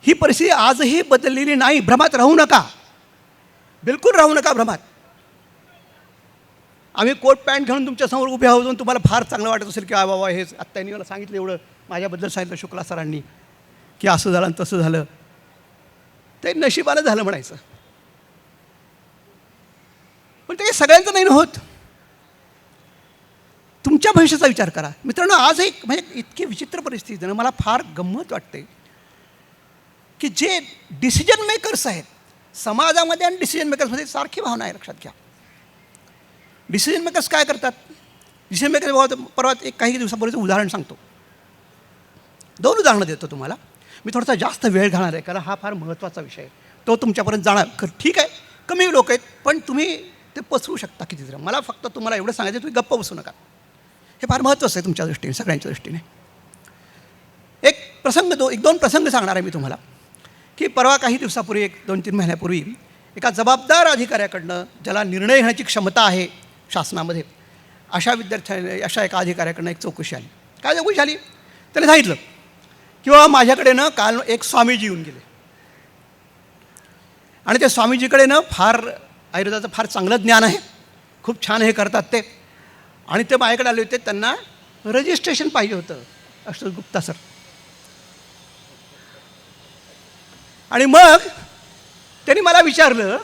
ही परिस्थिती आजही बदललेली नाही. भ्रमात राहू नका, बिलकुल राहू नका भ्रमात. आम्ही कोट पॅन्ट घेऊन तुमच्यासमोर उभे आहोत, तुम्हाला फार चांगलं वाटत असेल की बाबा हे आत्तानी मला सांगितलं, एवढं माझ्याबद्दल सांगितलं शुक्ला सरांनी की असं झालं आणि तसं झालं, ते नशिबानं झालं म्हणायचं. पण ते सगळ्यांचं नाही होत. तुमच्या भविष्याचा विचार करा मित्रांनो. आज एक म्हणजे इतकी विचित्र परिस्थिती ना, मला फार गंमत वाटते की जे डिसिजन मेकर्स आहेत समाजामध्ये आणि डिसिजन मेकर्समध्ये सारखी भावना आहे. लक्षात घ्या, डिसिजन मेकर्स काय करतात. डिसिजन मेकर्स परवा एक काही दिवसापूर्वीचं उदाहरण सांगतो. 2 उदाहरणं देतो तुम्हाला. मी थोडासा जास्त वेळ घालणार आहे कारण हा फार महत्त्वाचा विषय आहे. तो तुमच्यापर्यंत जाणार. ठीक आहे, कमी लोक आहेत पण तुम्ही ते पसरू शकता किती जरा. मला फक्त तुम्हाला एवढं सांगायचं, तुम्ही गप्प बसू नका. हे फार महत्त्वाचं आहे तुमच्या दृष्टीने, सगळ्यांच्या दृष्टीने. एक प्रसंग 1-2 प्रसंग सांगणार आहे मी तुम्हाला की परवा काही दिवसापूर्वी 1-2-3 महिन्यापूर्वी एका जबाबदार अधिकाऱ्याकडनं, ज्याला निर्णय घेण्याची क्षमता आहे शासनामध्ये, अशा एका अधिकाऱ्याकडनं एक चौकशी आली. काय चौकशी आली? त्याने सांगितलं किंवा माझ्याकडे ना काल एक स्वामीजी येऊन गेले आणि त्या स्वामीजीकडे ना फार आयुर्वेदाचं फार चांगलं ज्ञान आहे, खूप छान हे करतात ते. आणि ते माझ्याकडे आले होते, त्यांना रजिस्ट्रेशन पाहिजे होतं, आशुतोष गुप्ता सर. आणि मग त्यांनी मला विचारलं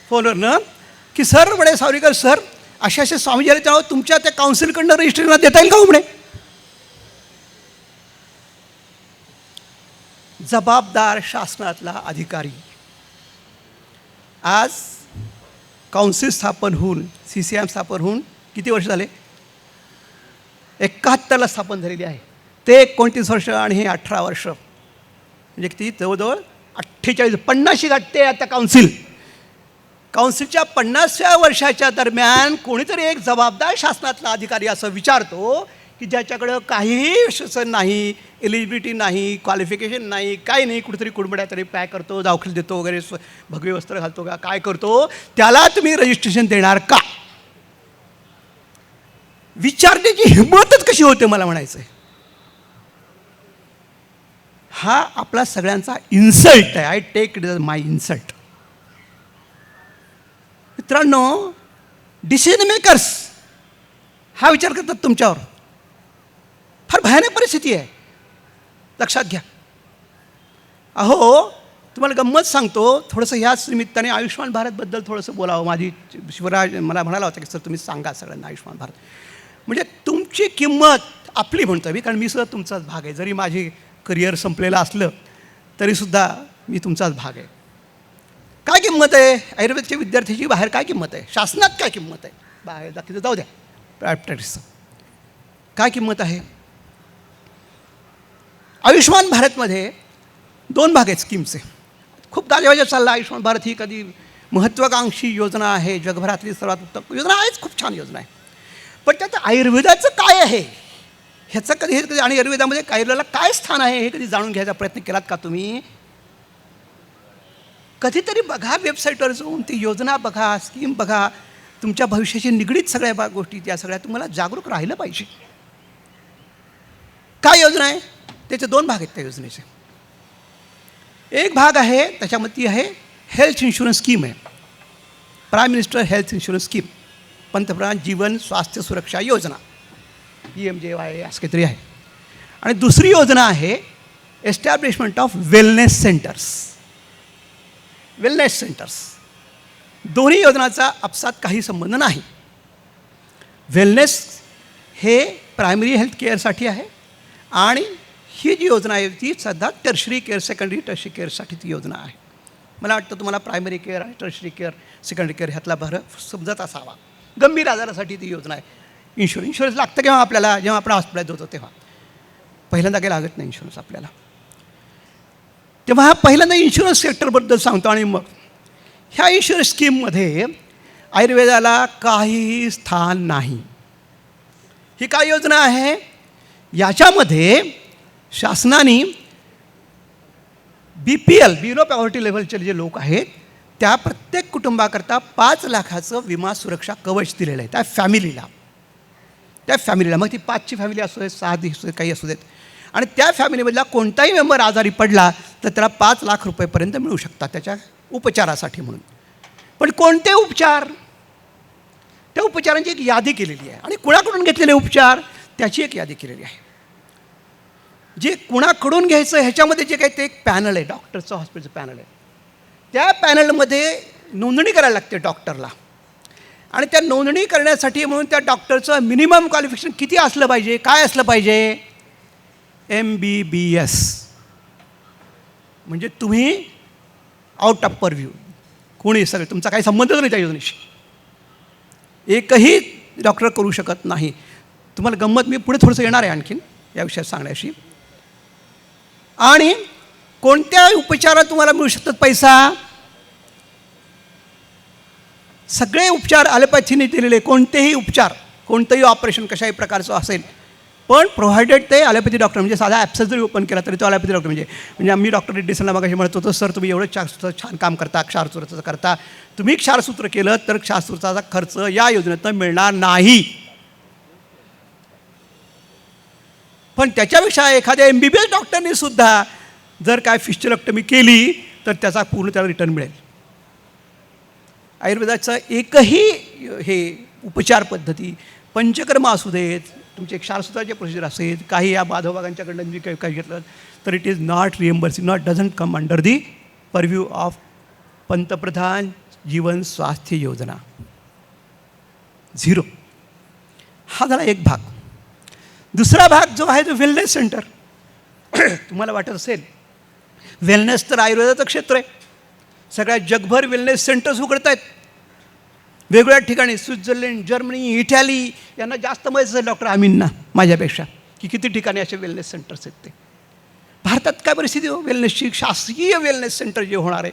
फोनवरनं की सर म्हणे, सावरीकर सर, असे स्वामीजी आले, त्यामुळे तुमच्या त्या काउन्सिलकडनं रजिस्ट्रेशनला देता येईल का हो म्हणे. जबाबदार शासनातला अधिकारी आज काउन्सिल स्थापन होऊन, CCM स्थापन होऊन किती वर्ष झाले? 71ला स्थापन झालेली आहे. ते 29 वर्ष आणि हे 18 वर्ष, म्हणजे किती? जवळजवळ 48, 50शी गाठते आता काउन्सिल. काउन्सिलच्या 50व्या वर्षाच्या दरम्यान कोणीतरी एक जबाबदार शासनातला अधिकारी असं विचारतो की ज्याच्याकडं काहीही विश्वासन नाही, एलिजिबिलिटी नाही, क्वालिफिकेशन नाही, काही नाही, कुठेतरी कुडबड्या तरी पॅक करतो, दावखील देतो वगैरे, भगवे वस्त्र घालतो का, काय करतो, त्याला तुम्ही रजिस्ट्रेशन देणार का? विचारण्याची हिंमतच कशी होते मला म्हणायचं आहे. हा आपला सगळ्यांचा इन्सल्ट आहे. I take it as my insult. मित्रांनो, डिसिजन मेकर्स हा विचार करतात तुमच्यावर. फार भयानक परिस्थिती आहे, लक्षात घ्या. अहो, तुम्हाला गंमत सांगतो, थोडंसं ह्याच निमित्ताने आयुष्यमान भारतबद्दल थोडंसं बोलावं. माझी शिवराज मला म्हणाला होता की सर तुम्ही सांगा सगळ्यांना आयुष्यमान भारत. म्हणजे तुमची किंमत आपली म्हणतो मी, कारण मी सुद्धा तुमचाच भाग आहे. जरी माझी करिअर संपलेलं असलं तरीसुद्धा मी तुमचाच भाग आहे. काय किंमत आहे आयुर्वेदच्या विद्यार्थ्याची बाहेर? काय किंमत आहे शासनात? काय किंमत आहे बाहेर? दाखवतं जाऊ द्या, प्रायव्हेट प्रॅक्टिसचं काय किंमत आहे? आयुष्यमान भारतमध्ये 2 भाग आहेत स्कीमचे. खूप गाजवाजा चालला. आयुष्यमान भारत ही कधी महत्त्वाकांक्षी योजना आहे, जगभरातली सर्वात उत्तम योजना आहेच, खूप छान योजना आहे. पण त्यात आयुर्वेदाचं काय आहे ह्याचं कधी आणि आयुर्वेदामध्ये आयुर्वेदाला काय स्थान आहे हे कधी जाणून घ्यायचा प्रयत्न केलात का तुम्ही? कधीतरी बघा, वेबसाईटवर जाऊन ती योजना बघा, स्कीम बघा, तुमच्या भविष्याशी निगडीत सगळ्या गोष्टी त्या सगळ्या तुम्हाला जागरूक राहिलं पाहिजे. काय योजना आहे? त्याचे 2 भाग आहेत त्या योजनेचे. एक भाग आहे त्याच्यामध्ये ती आहे हेल्थ इन्शुरन्स स्कीम आहे, prime minister health insurance scheme, पंतप्रधान जीवन स्वास्थ्य सुरक्षा योजना, PMJY असं काहीतरी आहे. आणि दुसरी योजना आहे establishment of wellness centres. Wellness centres दोन्ही योजनांचा आपसात काही संबंध नाही. वेलनेस हे प्रायमरी हेल्थ केअरसाठी आहे आणि ही जी योजना आहे ती सध्या टर्शरी केअर, सेकंडरी टर्शरी केअरसाठी ती योजना आहे. मला वाटतं तुम्हाला प्रायमरी केअर आणि टर्शरी केअर, सेकंडरी केअर ह्यातला फरक समजत असावा. गंभीर आजारासाठी ती योजना आहे. इन्शुरन्स लागतं केव्हा आपल्याला? जेव्हा आपण हॉस्पिटलात होतो तेव्हा. पहिल्यांदा काही लागत नाही इन्शुरन्स आपल्याला. तेव्हा हा पहिल्यांदा इन्शुरन्स सेक्टरबद्दल सांगतो. आणि मग ह्या इन्शुरन्स स्कीममध्ये आयुर्वेदाला काहीही स्थान नाही. ही काय योजना आहे? याच्यामध्ये शासनाने BPL, बिलो पॉवर्टी लेव्हलचे जे लोक आहेत त्या प्रत्येक कुटुंबाकरता 5 लाखाचं विमा सुरक्षा कवच दिलेलं आहे त्या फॅमिलीला. मग ती 5ची फॅमिली असू देत, 6 असू देत, काही असू देत. आणि त्या फॅमिलीमधला कोणताही मेंबर आजारी पडला तर त्याला 5 लाख रुपयेपर्यंत मिळू शकतात त्याच्या उपचारासाठी म्हणून. पण कोणते उपचार? त्या उपचारांची एक यादी केलेली आहे आणि कुणाकडून घेतलेले उपचार त्याची एक यादी केलेली आहे. जे कुणाकडून घ्यायचं ह्याच्यामध्ये जे काही ते एक पॅनल आहे, डॉक्टरचं हॉस्पिटलचं पॅनल आहे. त्या पॅनलमध्ये नोंदणी करायला लागते डॉक्टरला. आणि त्या नोंदणी करण्यासाठी म्हणून त्या डॉक्टरचं मिनिमम क्वालिफिकेशन किती असलं पाहिजे, काय असलं पाहिजे? MBBS. म्हणजे तुम्ही आउट ऑफ परव्ह्यू, कोणी सगळं, तुमचा काही संबंधच नाही त्या योजनेशी. एकही डॉक्टर करू शकत नाही. तुम्हाला गंमत मी पुढे थोडंसं येणार आहे आणखीन या विषयात सांगण्याशी. आणि कोणत्या उपचारात तुम्हाला मिळू शकतात पैसा? सगळे उपचार ॲलोपॅथीने दिलेले, कोणतेही उपचार, कोणतंही ऑपरेशन कशाही प्रकारचं असेल, पण प्रोव्हायडेड ते ॲलोपॅथी डॉक्टर, म्हणजे साधा ॲप्सेस जरी ओपन केला तरी तो ॲलोपॅथी डॉक्टर. म्हणजे आम्ही डॉक्टर रेड्डीसनला मगाशी म्हणत होतो, सर तुम्ही एवढं छान काम करता, क्षारसूत्राचं करता, तुम्ही क्षारसूत्र केलं तर क्षारसूत्राचा खर्च या योजनेतून मिळणार नाही. पण त्याच्यापेक्षा एखाद्या MBBS डॉक्टरने सुद्धा जर काय फिस्च्युलेक्टमी केली तर त्याचा पूर्ण त्याला रिटर्न मिळेल. आयुर्वेदाचं एकही हे उपचार पद्धती, पंचकर्म असू देत, तुमचे क्षारसूत्राचे प्रोसिजर असेल, काही या माधवबागांच्याकडनं मी काही घेतलं तर it is not reimbursing, not doesn't come under the purview of पंतप्रधान जीवन स्वास्थ्य योजना. 0. हा झाला एक भाग. दुसरा भाग जो आहे तो वेलनेस सेंटर. तुम्हाला वाटत असेल वेलनेस तर आयुर्वेदाचं क्षेत्र आहे, सगळ्या जगभर वेलनेस सेंटर्स उघडत आहेत वेगवेगळ्या ठिकाणी. स्वित्झर्लंड, जर्मनी, इटॅली यांना जास्त माहीत असेल डॉक्टर आमींना माझ्यापेक्षा की किती ठिकाणी असे वेलनेस सेंटर्स आहेत ते. भारतात काय परिस्थिती हो वेलनेसची? शासकीय वेलनेस सेंटर जे होणार आहे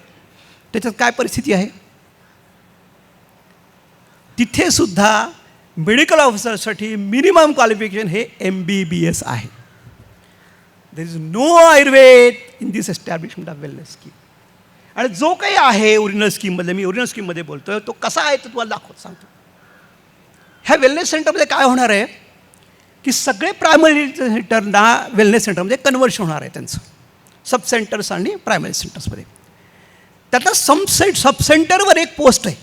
त्याच्यात काय परिस्थिती आहे? तिथे सुद्धा मेडिकल ऑफिसरसाठी मिनिमम क्वालिफिकेशन हे MBBS आहे. There is no Ayurveda in this establishment of wellness scheme. आणि जो काही आहे ओरिजिनल स्कीममध्ये, मी ओरिजिनल स्कीममध्ये बोलतो आहे, तो कसा आहे तो तुम्हाला सांगतो. ह्या वेलनेस सेंटरमध्ये काय होणार आहे की सगळे प्रायमरी सेंटरना वेलनेस सेंटरमध्ये कन्व्हर्शन होणार आहे त्यांचं, सब सेंटर्स आणि प्रायमरी सेंटर्समध्ये. त्यातला सब सेंटरवर एक पोस्ट आहे,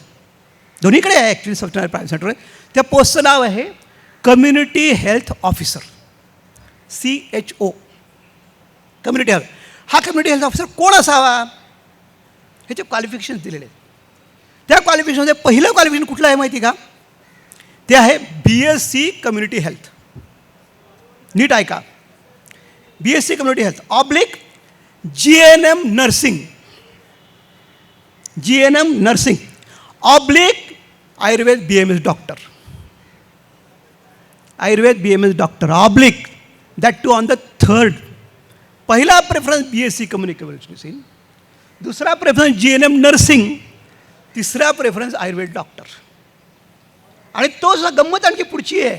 दोन्हीकडे आहे actually, sub centre primary centre. त्या पोस्टचं नाव आहे community health officer, CHO, community health. हा कम्युनिटी हेल्थ ऑफिसर कोण असावा ह्याचे क्वालिफिकेशन दिलेले आहेत. त्या क्वालिफिकेशनमध्ये पहिलं क्वालिफिकेशन कुठलं आहे माहिती का? ते आहे BSc कम्युनिटी हेल्थ. नीट ऐका, BSc community health oblique GNM nursing, GNM nursing oblique Ayurveda BMS doctor, Ayurveda BMS doctor oblique, that too on the third. पहिला प्रेफरन्स BSc कम्युनिकेशन, दुसरा प्रेफरन्स GNM नर्सिंग, तिसरा प्रेफरन्स आयुर्वेद डॉक्टर. आणि तो गंमत आणखी पुढची आहे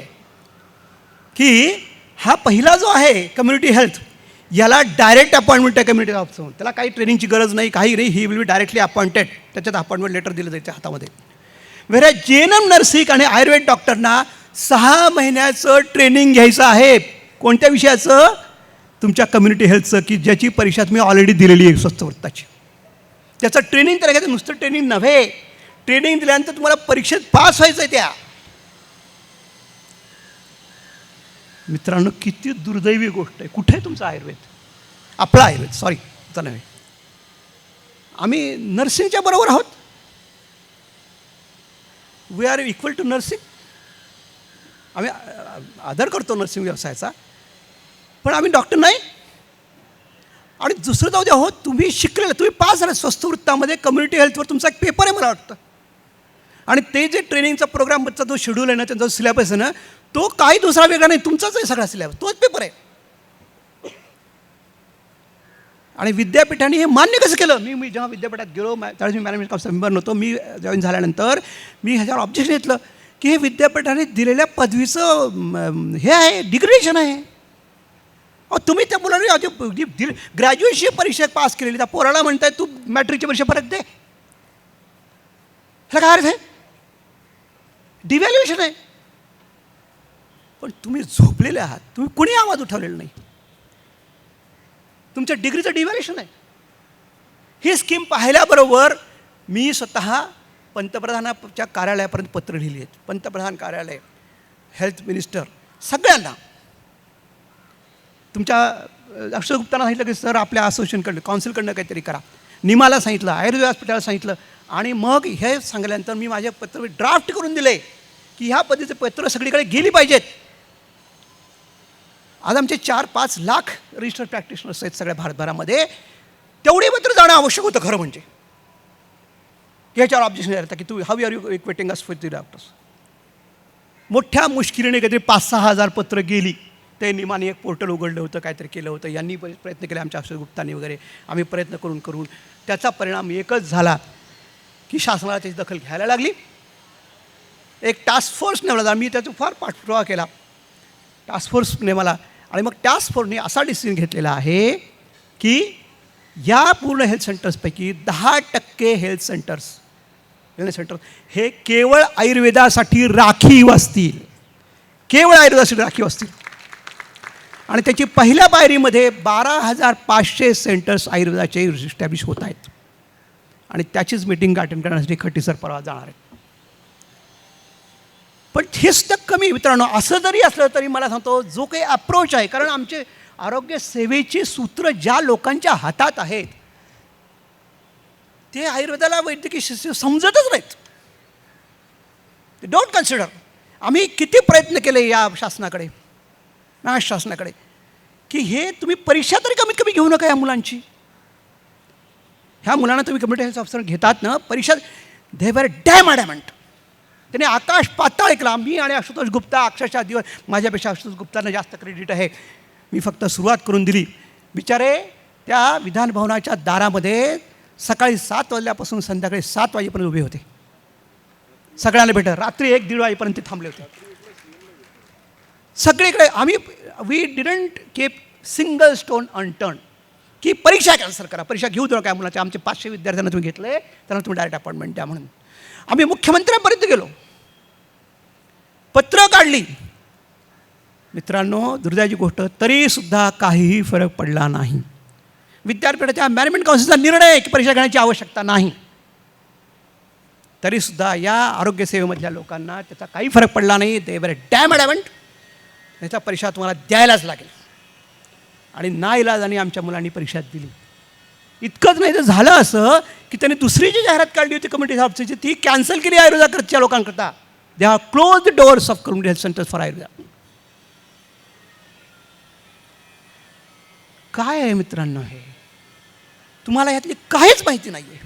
की हा पहिला जो आहे कम्युनिटी हेल्थ, याला डायरेक्ट अपॉइंटमेंट आहे कम्युनिटी ऑफिसर. त्याला काही ट्रेनिंगची गरज नाही, काही नाही, he will be directly appointed. त्याच्यात अपॉइंटमेंट लेटर दिलं जायचं हातामध्ये. वेऱ्या GNM नर्सिंग आणि आयुर्वेद डॉक्टरना 6 महिन्याचं ट्रेनिंग घ्यायचं आहे. कोणत्या विषयाचं? तुमच्या कम्युनिटी हेल्थचं, की ज्याची परीक्षा तुम्ही ऑलरेडी दिलेली आहे स्वस्थ वृत्ताची. त्याचं ट्रेनिंग तर घ्यायचं, नुसतं ट्रेनिंग नव्हे, ट्रेनिंग दिल्यानंतर तुम्हाला परीक्षेत पास व्हायचं आहे. त्या मित्रांनो किती दुर्दैवी गोष्ट आहे. कुठे आहे तुमचं आयुर्वेद? आपला आयुर्वेद, सॉरी तुमचा नव्हे. आम्ही नर्सिंगच्या बरोबर आहोत, we are equal to nursing. आम्ही आदर करतो नर्सिंग व्यवसायाचा, पण आम्ही डॉक्टर नाही. आणि दुसरं जाऊ द्या, हो तुम्ही शिकलेलं, तुम्ही पास झाला स्वस्थ वृत्तामध्ये कम्युनिटी हेल्थवर तुमचा एक पेपर आहे मला वाटतं. आणि ते जे ट्रेनिंगचा प्रोग्रामचा जो शेड्यूल आहे ना, त्यांचा सिलेबस आहे ना, तो काही दुसरा वेगळा नाही, तुमचाच आहे सगळा सिलेबस, तोच पेपर आहे. आणि विद्यापीठाने हे मान्य कसं केलं? मी जेव्हा विद्यापीठात गेलो, त्यावेळेस मी मॅनेजमेंट काउन्सिल मेंबर नव्हतो, मी जॉईन झाल्यानंतर मी ह्याच्यावर ऑब्जेक्शन घेतलं की हे विद्यापीठाने दिलेल्या पदवीचं हे आहे, डिग्रेडेशन आहे. तुम्ही त्या मुलांनी ग्रॅज्युएशन परीक्षा पास केलेली, त्या पोराला म्हणताय तू मॅट्रिकची परीक्षा परत दे. ह्याला काय अर्थ आहे? डिव्हॅल्युएशन आहे. पण तुम्ही झोपलेले आहात, तुम्ही कुणी आवाज उठवलेला नाही, तुमच्या डिग्रीचं डिव्हॅल्युएशन आहे. ही स्कीम पाहिल्याबरोबर मी स्वतः पंतप्रधानाच्या कार्यालयापर्यंत पत्र लिहिली आहेत. पंतप्रधान कार्यालय, हेल्थ मिनिस्टर, सगळ्यांना. तुमच्या अक्षय गुप्तांना सांगितलं की सर आपल्या असोसिएशनकडनं काउन्सिलकडनं काहीतरी करा. निमाला सांगितलं, आयुर्वेद व्यासपीठाला सांगितलं. आणि मग हे सांगितल्यानंतर मी माझे पत्र ड्राफ्ट करून दिले की ह्या पद्धतीचे पत्र सगळीकडे गेली पाहिजेत. आज आमचे 4-5 लाख रजिस्टर्ड प्रॅक्टिशनर्स आहेत सगळ्या भारतभरामध्ये. तेवढे पत्र जाणं आवश्यक होतं खरं म्हणजे. याच्यावर ऑब्जेक्शन येतं की तू how are you equating us with the doctors. मोठ्या मुश्किलीने काहीतरी 5-6 हजार पत्र गेली. ते निमाने एक पोर्टल उघडलं होतं, काहीतरी केलं होतं, यांनी प्रयत्न केले, आमच्या अक्षय गुप्तांनी वगैरे. आम्ही प्रयत्न करून त्याचा परिणाम एकच झाला की शासनाला त्याची दखल घ्यायला लागली. एक टास्क फोर्स नेमला. मी त्याचा फार पाठपुरावा केला टास्क फोर्सने मला. आणि मग टास्क फोर्सने असा डिसिजन घेतलेला आहे की या पूर्ण हेल्थ सेंटर्सपैकी 10% हेल्थ सेंटर्स हे केवळ आयुर्वेदासाठी राखीव असतील. केवळ आयुर्वेदासाठी राखीव असतील. आणि त्याची पहिल्या पायरीमध्ये 12,500 सेंटर्स आयुर्वेदाचे इस्टॅब्लिश होत आहेत. आणि त्याचीच मीटिंग अटेंड करण्यासाठी खट्टी सर परवा जाणार आहेत. पण हेच तर कमी मित्रांनो. असं जरी असलं तरी मला सांगतो जो काही अप्रोच आहे, कारण आमचे आरोग्य सेवेची सूत्र ज्या लोकांच्या हातात आहेत ते आयुर्वेदाला वैद्यकीय समजतच नाहीत. ते डोंट कन्सिडर. आम्ही किती प्रयत्न केले या शासनाकडे, महाराष्ट्र शासनाकडे, की हे तुम्ही परीक्षा तरी कमीत कमी घेऊ नका या मुलांची. ह्या मुलांना तुम्ही कम्युनिटी हेल्थ ऑफिसर घेतात ना परीक्षा, दे वर डॅम ॲडॅमंट. त्याने आकाश पाताळ केला. मी आणि आशुतोष गुप्ता अक्षरशः दिवस, माझ्यापेक्षा आशुतोष गुप्तांना जास्त क्रेडिट आहे. मी फक्त सुरुवात करून दिली. बिचारे त्या विधानभवनाच्या दारामध्ये सकाळी 7 वाजल्यापासून संध्याकाळी 7 वाजेपर्यंत उभे होते. सगळ्यांना भेटत. रात्री 1-1:30 वाजेपर्यंत ते थांबले होते. सगळीकडे आम्ही we didn't keep single stone unturned की परीक्षा कॅन्सल करा, परीक्षा घेऊ देऊ काय मुलाच्या. आमचे 500 विद्यार्थ्यांना तुम्ही घेतले, त्यांना तुम्ही डायरेक्ट अपॉइंटमेंट द्या म्हणून आम्ही मुख्यमंत्र्यांपर्यंत गेलो, पत्र काढली. मित्रांनो दुर्दैवाची गोष्ट, तरीसुद्धा काहीही फरक पडला नाही. विद्यापीठाच्या मॅनेजमेंट काउन्सिलचा निर्णय आहे की परीक्षा घेण्याची आवश्यकता नाही. तरीसुद्धा या आरोग्यसेवेमधल्या लोकांना त्याचा काही फरक पडला नाही. दे वर डॅम ॲडॅमंट. याचा परीक्षा तुम्हाला द्यायलाच लागेल. आणि नाईलाजाने आमच्या मुलांनी परीक्षा दिली. इतकंच नाही तर झालं असं की त्यांनी दुसरी जी जाहिरात काढली होती कम्युनिटी हेल्थ ऑफिसरची ती कॅन्सल केली आयुर्वेदाकडच्या लोकांकरता. They have close the doors of community health centres for Ayurveda. काय आहे मित्रांनो हे? तुम्हाला ह्यातली काहीच माहिती नाही आहे.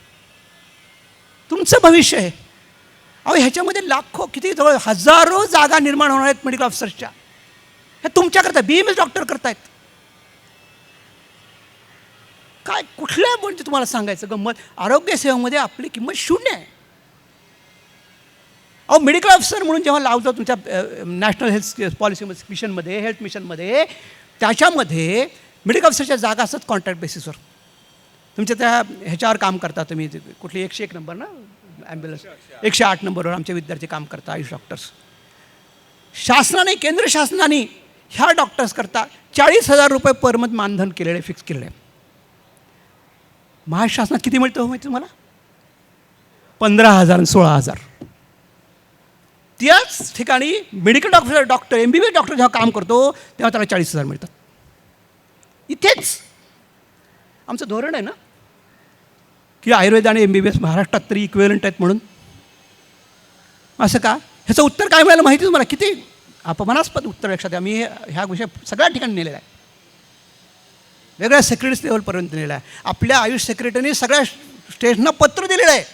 तुमचं भविष्य आहे. अहो ह्याच्यामध्ये लाखो, किती जवळ हजारो जागा निर्माण होणार आहेत मेडिकल ऑफिसर्सच्या. हे तुमच्याकरता BMS डॉक्टर करतायत. काय कुठल्या म्हणजे तुम्हाला सांगायचं गंमत, आरोग्य सेवेमध्ये आपली किंमत शून्य आहे. अहो मेडिकल ऑफिसर म्हणून जेव्हा लावतो तुमच्या नॅशनल हेल्थ पॉलिसीमध्ये मिशनमध्ये, हेल्थ मिशनमध्ये, त्याच्यामध्ये मेडिकल ऑफिसरच्या जागा असतात कॉन्ट्रॅक्ट बेसिसवर. तुमच्या त्या ह्याच्यावर काम करता तुम्ही, कुठली 101 नंबर ना ॲम्ब्युलन्स, 108 नंबरवर आमचे विद्यार्थी काम करता, आयुष डॉक्टर्स. शासनाने, केंद्र शासनाने ह्या डॉक्टर्स करता 40,000 रुपये पर मंथ मानधन केलेले, फिक्स केलेलं आहे. महाराष्ट्र शासनात किती मिळतं हो माहिती तुम्हाला? 15,000 आणि 16,000. त्याच ठिकाणी मेडिकल डॉक्टर MBBS डॉक्टर जेव्हा काम करतो तेव्हा त्याला 40,000 मिळतात. इथेच आमचं धोरण आहे ना की आयुर्वेद आणि MBBS महाराष्ट्रात तरी इक्विव्हॅलंट आहेत म्हणून. असं का? ह्याचं उत्तर काय मिळालं माहिती तुम्हाला? किती अपमानास्पद उत्तर लक्षात द्या. मी ह्या विषय सगळ्या ठिकाणी नेलेला आहे, वेगळ्या सेक्रेटरीज लेवलपर्यंत नेलेला आहे. आपल्या आयुष सेक्रेटरीने सगळ्या स्टेटना पत्र दिलेलं आहे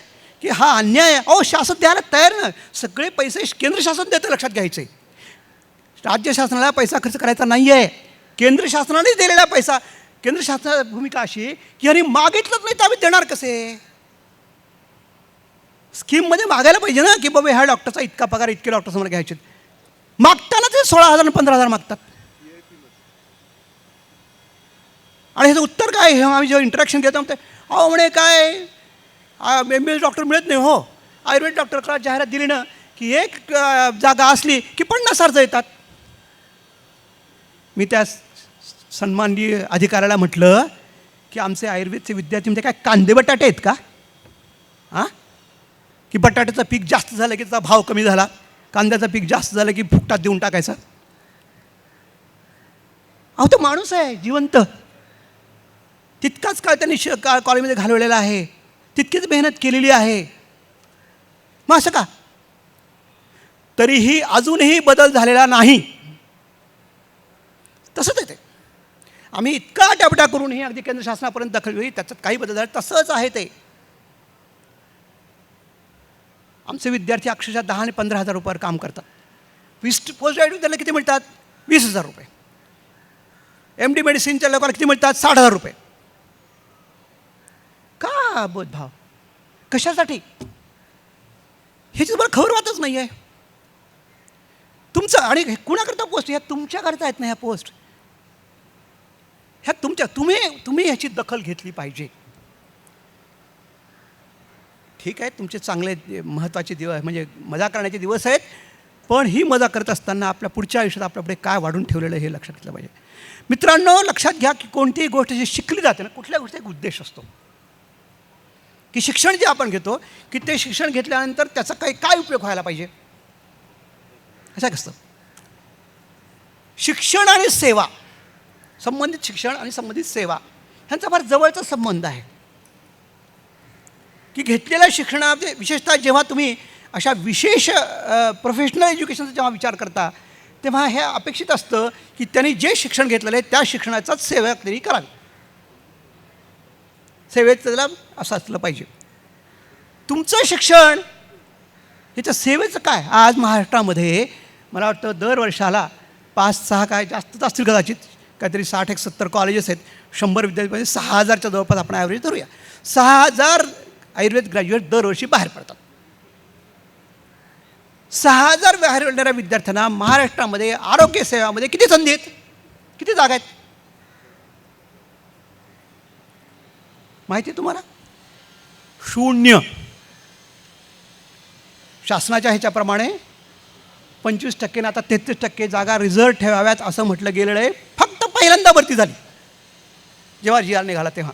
की हा अन्याय आहे. अहो शासन द्यायला तयार ना. सगळे पैसे केंद्र शासन देतं, लक्षात घ्यायचे. राज्य शासनाला पैसा खर्च करायचा नाही आहे, केंद्र शासनानेच दिलेला पैसा. केंद्र शासनाची भूमिका अशी की यांनी मागितलंच नाही तर आम्ही देणार कसे? स्कीममध्ये मागायला पाहिजे ना की बाबा ह्या डॉक्टरचा इतका पगार, इतके डॉक्टर्स मला घ्यायचे. मागताना ते 16,000 आणि 15,000 मागतात. आणि ह्याचं उत्तर काय? हे आम्ही जेव्हा इंटरॅक्शन घेतो म्हणते अहो म्हणे काय MBBS डॉक्टर मिळत नाही हो. आयुर्वेद डॉक्टरला जाहिरात दिली ना की एक जागा असली की 50 अर्ज येतात. मी त्या सन्माननीय अधिकाऱ्याला म्हटलं की आमचे आयुर्वेदचे विद्यार्थी म्हणजे काय कांदे बटाटे आहेत का? हां, की बटाट्याचं पीक जास्त झालं की त्याचा भाव कमी झाला, कांद्याचं पीक जास्त झालं की फुकटात देऊन टाकायचं? अहो, तो माणूस आहे जिवंत. तितकाच काळ त्यांनी कॉलेजमध्ये घालवलेला आहे, तितकीच मेहनत केलेली आहे. मग असं का? तरीही अजूनही बदल झालेला नाही. तसंच आहे ते. आम्ही इतका टापटा करूनही अगदी केंद्र शासनापर्यंत दखल होईल, त्याच्यात काही बदल झाला तसंच आहे ते. आमचे विद्यार्थी अक्षरशः 10 आणि 15,000 रुपयावर काम करतात. पोस्ट ग्रॅज्युएट त्याला किती मिळतात? 20,000 रुपये. MD मेडिसिनच्या लोकांना किती मिळतात? 60,000 रुपये. का बोधभाव? कशासाठी? ह्याची तुम्हाला खबर वाटच नाही आहे. तुमचं आणि कुणाकरता पोस्ट? ह्या तुमच्याकरता आहेत ना ह्या पोस्ट. ह्या तुमच्या, तुम्ही ह्याची दखल घेतली पाहिजे. ठीक आहे, तुमचे चांगले महत्त्वाचे दिवस म्हणजे मजा करण्याचे दिवस आहेत, पण ही मजा करत असताना आपल्या पुढच्या आयुष्यात आपल्यापुढे काय वाढून ठेवलेलं हे लक्षात घेतलं पाहिजे. मित्रांनो, लक्षात घ्या की कोणतीही गोष्ट जी शिकली जाते ना, कुठल्या गोष्टीचा एक उद्देश असतो. की शिक्षण जे आपण घेतो की ते शिक्षण घेतल्यानंतर त्याचा काय उपयोग व्हायला पाहिजे, असं असतं. शिक्षण आणि सेवा, संबंधित शिक्षण आणि संबंधित सेवा ह्यांचा फार जवळचा संबंध आहे. की घेतलेल्या शिक्षणामध्ये विशेषतः जेव्हा तुम्ही अशा विशेष प्रोफेशनल एज्युकेशनचा जेव्हा विचार करता, तेव्हा हे अपेक्षित असतं की त्यांनी जे शिक्षण घेतलेलं आहे त्या शिक्षणाचाच सेवा त्यांनी करावी. सेवेत त्याला असं असलं पाहिजे. तुमचं शिक्षण ह्याच्या सेवेचं काय? आज महाराष्ट्रामध्ये मला वाटतं दर वर्षाला 5-6 काय जास्तच असतील कदाचित, काहीतरी 60-70 कॉलेजेस आहेत. 100 विद्यार्थ्यांमध्ये 6,000च्या जवळपास आपण ॲव्हरेज धरूया. 6,000 आयुर्वेद ग्रॅज्युएट दरवर्षी बाहेर पडतात. 6,000 बाहेर पडणाऱ्या विद्यार्थ्यांना महाराष्ट्रामध्ये आरोग्य सेवामध्ये किती संधी आहेत, किती जागा आहेत माहिती आहे तुम्हाला? 0. शासनाच्या ह्याच्याप्रमाणे 25% आता 33% जागा रिझर्व ठेवाव्यात असं म्हटलं गेलेलं आहे. फक्त पहिल्यांदा भरती झाली जेव्हा GR निघाला तेव्हा,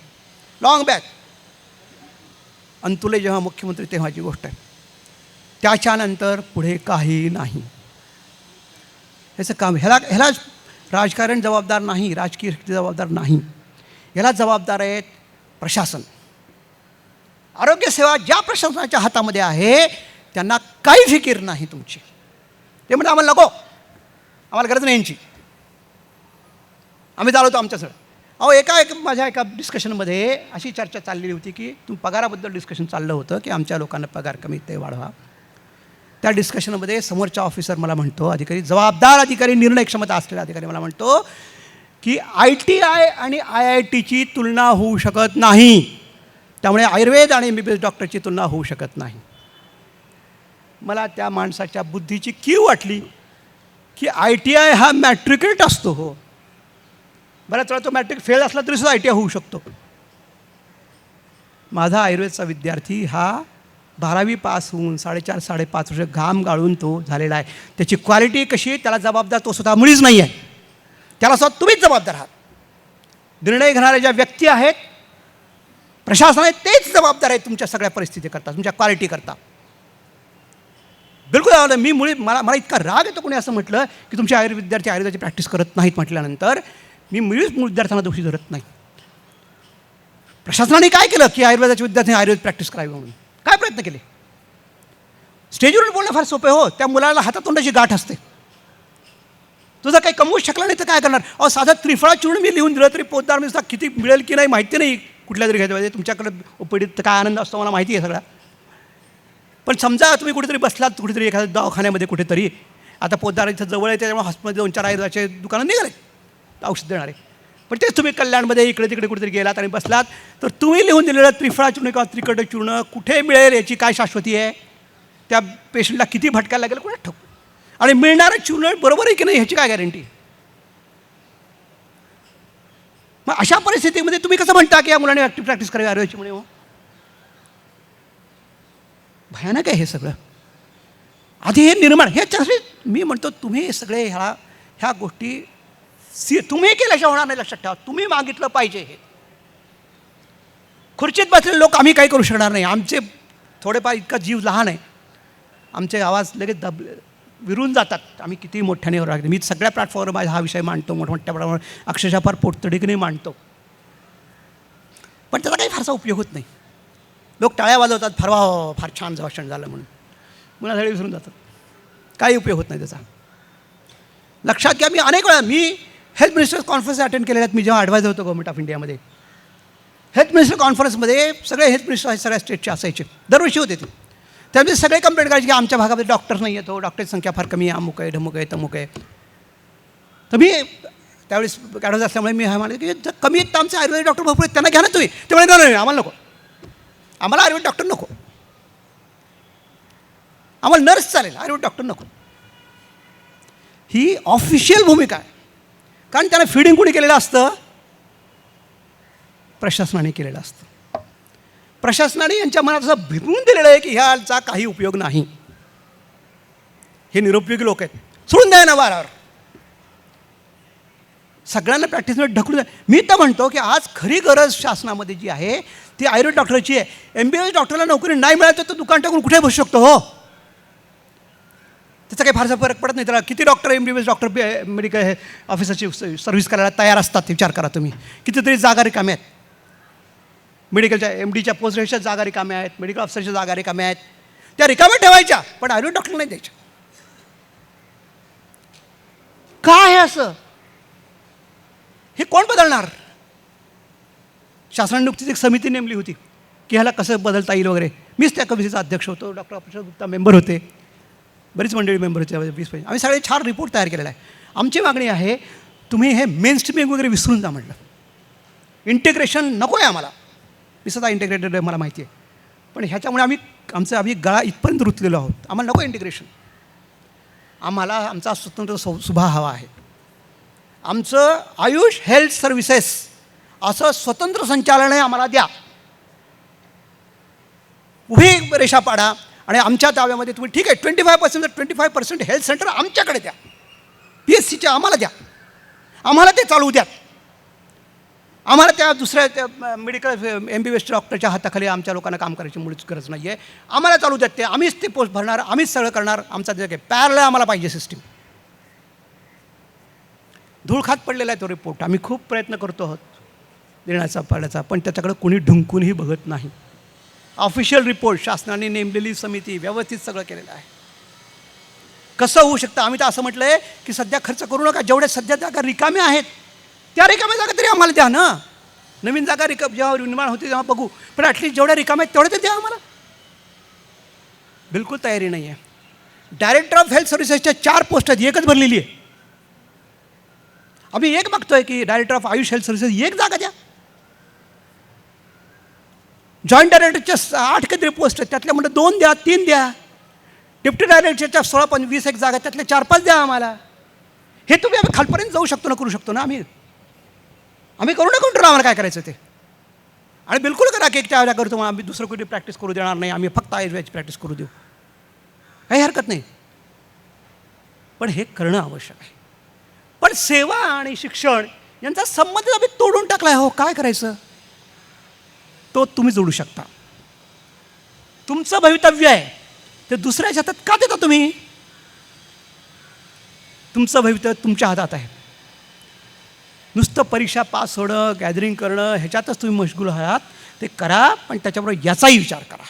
लॉंग बॅक. अंतुले जेव्हा मुख्यमंत्री तेव्हाची गोष्ट आहे. त्याच्यानंतर पुढे काही नाही. ह्याचं काम ह्याला राजकारण जबाबदार नाही, राजकीय शक्ती जबाबदार नाही. ह्याला जबाबदार आहेत प्रशासन. आरोग्यसेवा ज्या प्रशासनाच्या हातामध्ये आहे त्यांना काही फिकीर नाही तुमची. ते म्हणजे आम्हाला नको, आम्हाला गरज नाही यांची, आम्ही चालवतो आमच्यासह. अहो, माझ्या एका डिस्कशनमध्ये अशी चर्चा चाललेली होती की पगाराबद्दल डिस्कशन चाललं होतं की आमच्या लोकांना पगार कमी ते वाढवा. त्या डिस्कशनमध्ये समोरचा ऑफिसर मला म्हणतो, अधिकारी, जबाबदार अधिकारी, निर्णय क्षमता असलेला अधिकारी मला म्हणतो की ITI आणि IITची तुलना होऊ शकत नाही, त्यामुळे आयुर्वेद आणि MBBS डॉक्टरची तुलना होऊ शकत नाही. मला त्या माणसाच्या बुद्धीची कीव वाटली की ITI हा मॅट्रिकेट असतो. हो, बऱ्याच वेळा तो मॅट्रिक फेल असला तरीसुद्धा ITI होऊ शकतो. माझा आयुर्वेदचा विद्यार्थी हा 12वी पास होऊन 4.5-5 वर्ष घाम गाळून तो झालेला आहे. त्याची क्वालिटी कशी आहे त्याला जबाबदार तो स्वतः मुळीच नाही आहे, त्याला स्वतः तुम्हीच जबाबदार आहात. निर्णय घेणाऱ्या ज्या व्यक्ती आहेत, प्रशासन आहे, तेच जबाबदार आहेत तुमच्या सगळ्या परिस्थितीकरता, तुमच्या क्वालिटीकरता. बिलकुल आवडलं. मला इतका राग येतो कोणी असं म्हटलं की तुमचे आयुर्वेद विद्यार्थी आयुर्वेदाची प्रॅक्टिस करत नाहीत म्हटल्यानंतर. मी मुळीच विद्यार्थ्यांना दोषी धरत नाही. प्रशासनाने काय केलं की आयुर्वेदाच्या विद्यार्थ्यांनी आयुर्वेद प्रॅक्टिस करावी म्हणून काय प्रयत्न केले? स्टेजवर बोलणं फार सोपे. हो, त्या मुलाला हातातोंडाची गाठ असते. तो जर काही कमवूच शकला नाही तर काय करणार? अहो, साधा त्रिफळा चूर्ण मी लिहून दिलं तरी पोतदार मी किती मिळेल की नाही माहिती नाही. कुठल्या तरी घ्यायचं पाहिजे. तुमच्याकडे ओपीडीत काय आनंद असतो मला माहिती आहे सगळा. पण समजा तुम्ही कुठेतरी बसलात, कुठेतरी एखाद्या दवाखान्यामध्ये कुठेतरी, आता पोतदार इथं जवळ आहे त्याच्यामुळे हॉस्पिटलमध्ये 2-4 आयुर्वेदाचे दुकानं निघाले औषध देणारे. पण तेच तुम्ही कल्याणमध्ये इकडे तिकडे कुठेतरी गेलात आणि बसलात तर तुम्ही लिहून दिलेलं त्रिफळा चूर्ण किंवा त्रिकट चूर्ण कुठे मिळेल याची काय शाश्वती आहे? त्या पेशंटला किती भटकायला लागेल कुठे ठोक, आणि मिळणारं चूर्ण बरोबर आहे की नाही ह्याची काय गॅरंटी? मग अशा परिस्थितीमध्ये तुम्ही कसं म्हणता की या मुलाने ॲक्टिव्ह प्रॅक्टिस करावी आयुर्वेदाची म्हणे? हो, भयानक आहे हे सगळं. आधी हे निर्माण ह्याच्यासाठी मी म्हणतो तुम्ही सगळे ह्या गोष्टी तुम्ही केल्याशिवाय होणार नाही. लक्षात ठेवा, तुम्ही मागितलं पाहिजे. हे खुर्चीत बसलेले लोक आम्ही काही करू शकणार नाही. आमचे थोडेफार इतका जीव लहान आहे, आमचे आवाज लगेच विरून जातात. आम्ही किती मोठ्याने ओरडतो. मी सगळ्या प्लॅटफॉर्मवर माझा हा विषय मांडतो, मोठमोठ्या प्रमाणावर अक्षरशः फार पोटतिडकीने मांडतो, पण त्याचा काही फारसा उपयोग होत नाही. लोक टाळ्या वाजवतात, फार छान भाषण झालं म्हणून, पुन्हा सगळे विसरून जातात. काही उपयोग होत नाही त्याचा. लक्षात घ्या, मी अनेक वेळा हेल्थ मिनिस्टर्स कॉन्फरन्स अटेंड केलेल्या आहेत. मी जेव्हा ॲडवायझर होतो गव्हर्नमेंट ऑफ इंडियामध्ये, हेल्थ मिनिस्टर कॉन्फरन्समध्ये सगळे हेल्थ मिनिस्टर सगळ्या स्टेटचे असायचे, दरवर्षी होते ते. त्यामध्ये सगळे कंप्लेंट करायचे की आमच्या भागामध्ये डॉक्टर्स नाही येतो, डॉक्टरची संख्या फार कमी आहे, अमुक आहे, ढमुक आहे, तमुक आहे. तर मी त्यावेळेस ॲडवायझर असल्यामुळे मी हा म्हणाले की जर कमी आहेत तर आमचे आयुर्वेदिक डॉक्टर भरपूर आहेत, त्यांना घ्या ना तुम्ही. ते म्हणे नाही, आम्हाला नको, आम्हाला आयुर्वेदिक डॉक्टर नको, आम्हाला नर्स चालेल, आयुर्वेदिक डॉक्टर नको. ही ऑफिशियल भूमिका आहे, कारण त्यांना फिडिंग कोणी केलेलं असतं? प्रशासनाने केलेलं असतं. प्रशासनाने यांच्या मनात असं भिरवून दिलेलं आहे की ह्याचा काही उपयोग नाही, हे निरुपयोगी लोक आहेत, सोडून द्या ना वारावर. सगळ्यांना प्रॅक्टिसमध्ये ढकलून द्या. मी तर म्हणतो की आज खरी गरज शासनामध्ये जी आहे ती आयुर्वेद डॉक्टरची आहे. MBBS डॉक्टरला नोकरी नाही मिळाली तर दुकान टाकून कुठे बसू शकतो? हो, त्याचा काही फारसा फरक पडत नाही. त्याला किती डॉक्टर MBBS डॉक्टर मेडिकल ऑफिसरची सर्व्हिस करायला तयार असतात? विचार करा तुम्ही. कितीतरी जागा रिकाम्या आहेत. मेडिकलच्या MDच्या पोस्ट ग्रॅज्युएटच्या जागा रिकाम्या आहेत, मेडिकल ऑफिसरच्या जागा रिकाम्या आहेत. त्या रिकाम्या ठेवायच्या, पण आयुर्वेद डॉक्टर नाही द्यायच्या. का आहे असं? हे कोण बदलणार? शासनाने नुकतीच एक समिती नेमली होती की ह्याला कसं बदलता येईल वगैरे. मीच त्या कमिटीचा अध्यक्ष होतो, डॉक्टर अक्षय गुप्ता मेंबर होते, बरीच मंडळी मेंबर होते, 20-25. आम्ही सगळे छान रिपोर्ट तयार केलेला आहे. आमची मागणी आहे तुम्ही हे मेन स्ट्रीमिंग वगैरे विसरून जा म्हटलं. इंटिग्रेशन नको आहे आम्हाला. मी स्वतः इंटिग्रेटेड आहे, मला माहिती आहे, पण ह्याच्यामुळे आम्ही गळा इथपर्यंत रुतलेलो आहोत. आम्हाला नको इंटिग्रेशन. आम्हाला आमचा स्वतंत्र सुभा हवा आहे. आमचं आयुष हेल्थ सर्व्हिसेस असं स्वतंत्र संचालन आम्हाला द्या. उभी रेषा पाडा आणि आमच्या ताब्यामध्ये तुम्ही ठीक आहे 25% 25% हेल्थ सेंटर आमच्याकडे द्या. PSCच्या आम्हाला द्या, आम्हाला ते चालवू द्या. आम्हाला त्या दुसऱ्या त्या मेडिकल MBBS डॉक्टरच्या हाताखाली आमच्या लोकांना काम करायची मुळीच गरज नाही आहे. आम्हाला चालू द्यात ते. आम्हीच ते पोस्ट भरणार, आम्हीच सगळं करणार. आमचा जे काही पॅरल आम्हाला पाहिजे सिस्टीम. धूळ खात पडलेला आहे तो रिपोर्ट. आम्ही खूप प्रयत्न करतो आहोत देण्याचा पाडण्याचा, पण त्याच्याकडे कोणी ढुंकूनही बघत नाही. ऑफिशियल रिपोर्ट, शासनाने नेमलेली समिती, व्यवस्थित सगळं केलेलं आहे. कसं होऊ शकतं? आम्ही तर असं म्हटलं आहे की सध्या खर्च करू नका, जेवढ्या सध्या जागा रिकाम्या आहेत त्या रिकाम्या जागा तरी आम्हाला द्या ना. नवीन जागा जेव्हा निर्माण होते तेव्हा बघू, पण ॲटलीस्ट जेवढ्या रिकाम्या आहेत तेवढ्या तर द्या आम्हाला. बिलकुल तयारी नाही आहे. डायरेक्टर ऑफ हेल्थ सर्व्हिसेसच्या 4 पोस्ट आहेत, एकच भरलेली आहे. आम्ही एक मागतोय की director of Ayush health services एक जागा द्या. जॉईंट डायरेक्टरच्या 8 काहीतरी पोस्ट आहेत, त्यातल्या म्हणलं 2 द्या, 3 द्या. डेप्युटी डायरेक्टरच्या 16-20 एक जागा, त्यातल्या 4-5 द्या आम्हाला. हे तुम्ही आम्ही खालपर्यंत जाऊ शकतो ना, करू शकतो ना. आम्ही करू नका म्हणतो आम्हाला काय करायचं ते. आणि बिलकुल करा की त्या वेळेला करतो, आम्ही दुसरं कुठे प्रॅक्टिस करू देणार नाही, आम्ही फक्त आयुर्वेदाची प्रॅक्टिस करू देऊ, काही हरकत नाही. पण हे करणं आवश्यक आहे. पण सेवा आणि शिक्षण यांचा संबंध आम्ही तोडून टाकला आहे. हो, काय करायचं? तो तुम्ही जोडू शकता. तुमचं भवितव्य आहे ते दुसऱ्याच्या हातात का देता तुम्ही? तुमचं भवितव्य तुमच्या हातात आहे. नुसतं परीक्षा पास होणं, गॅदरिंग करणं ह्याच्यातच तुम्ही मशगूल आहात. ते करा, पण त्याच्याबरोबर याचाही विचार करा.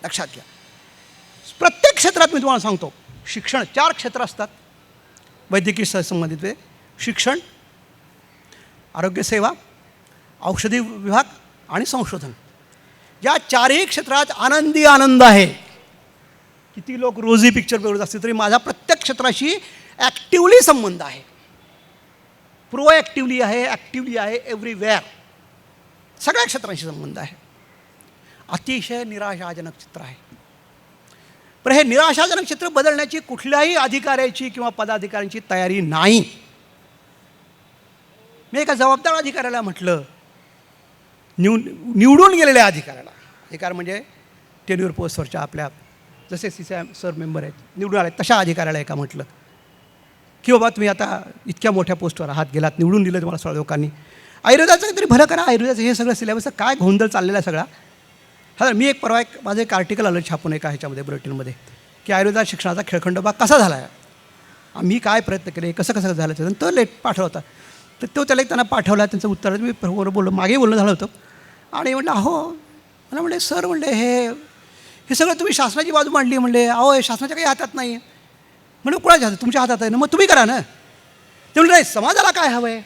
लक्षात घ्या, प्रत्येक क्षेत्रात मी तुम्हाला सांगतो, शिक्षण 4 क्षेत्र असतात वैद्यकीय संबंधित: शिक्षण, आरोग्यसेवा, औषधी विभाग आणि संशोधन. या 4ही क्षेत्रात आनंदी आनंद आहे. किती लोक रोजही पिक्चर बघत असतील तरी माझा प्रत्येक क्षेत्राशी ॲक्टिवली संबंध आहे. प्रोॲक्टिवली आहे, ॲक्टिवली आहे, एव्हरीवेअर. सगळ्या क्षेत्रांशी संबंध आहे. अतिशय निराशाजनक चित्र आहे. पण हे निराशाजनक चित्र बदलण्याची कुठल्याही अधिकाऱ्याची किंवा पदाधिकाऱ्यांची तयारी नाही. मी एका जबाबदार अधिकाऱ्याला म्हटलं, निवडून गेलेल्या अधिकाऱ्याला, अधिकार म्हणजे टेन्युअर पोस्टवरच्या आपल्या जसे CCI सर मेंबर आहेत, निवडून आले तशा अधिकाऱ्याला एका म्हटलं की बाबा तुम्ही आता इतक्या मोठ्या पोस्टवर आहात, गेलात, निवडून दिलं तुम्हाला सगळ्या लोकांनी, आयुर्वेदाचं काहीतरी भलं करा. आयुर्वेदाचं हे सगळं सिलेबसचं काय गोंधळ चाललेला आहे सगळा. हा मी एक परवा माझं एक आर्टिकल आलं छापून एका ह्याच्यामध्ये बुलेटिनमध्ये की आयुर्वेदात शिक्षणाचा खेळखंडोबा कसा झाला आहे. मी काय प्रयत्न केले, कसं कसं झालं त्याचं तो लेट पाठवला होता. तर तो त्याला त्यांना पाठवला. त्यांचं उत्तर मी बरोबर बोललो, मागे बोलणं झालं होतं. आणि म्हटलं अहो, मला म्हणले सर म्हणले हे सगळं तुम्ही शासनाची बाजू मांडली. म्हणले अहो हे शासनाच्या काही हातात नाही. म्हणजे कुणाच्या हातात, तुमच्या हातात आहे ना, मग तुम्ही करा ना. ते म्हणलं नाही, समाजाला काय हवं आहे,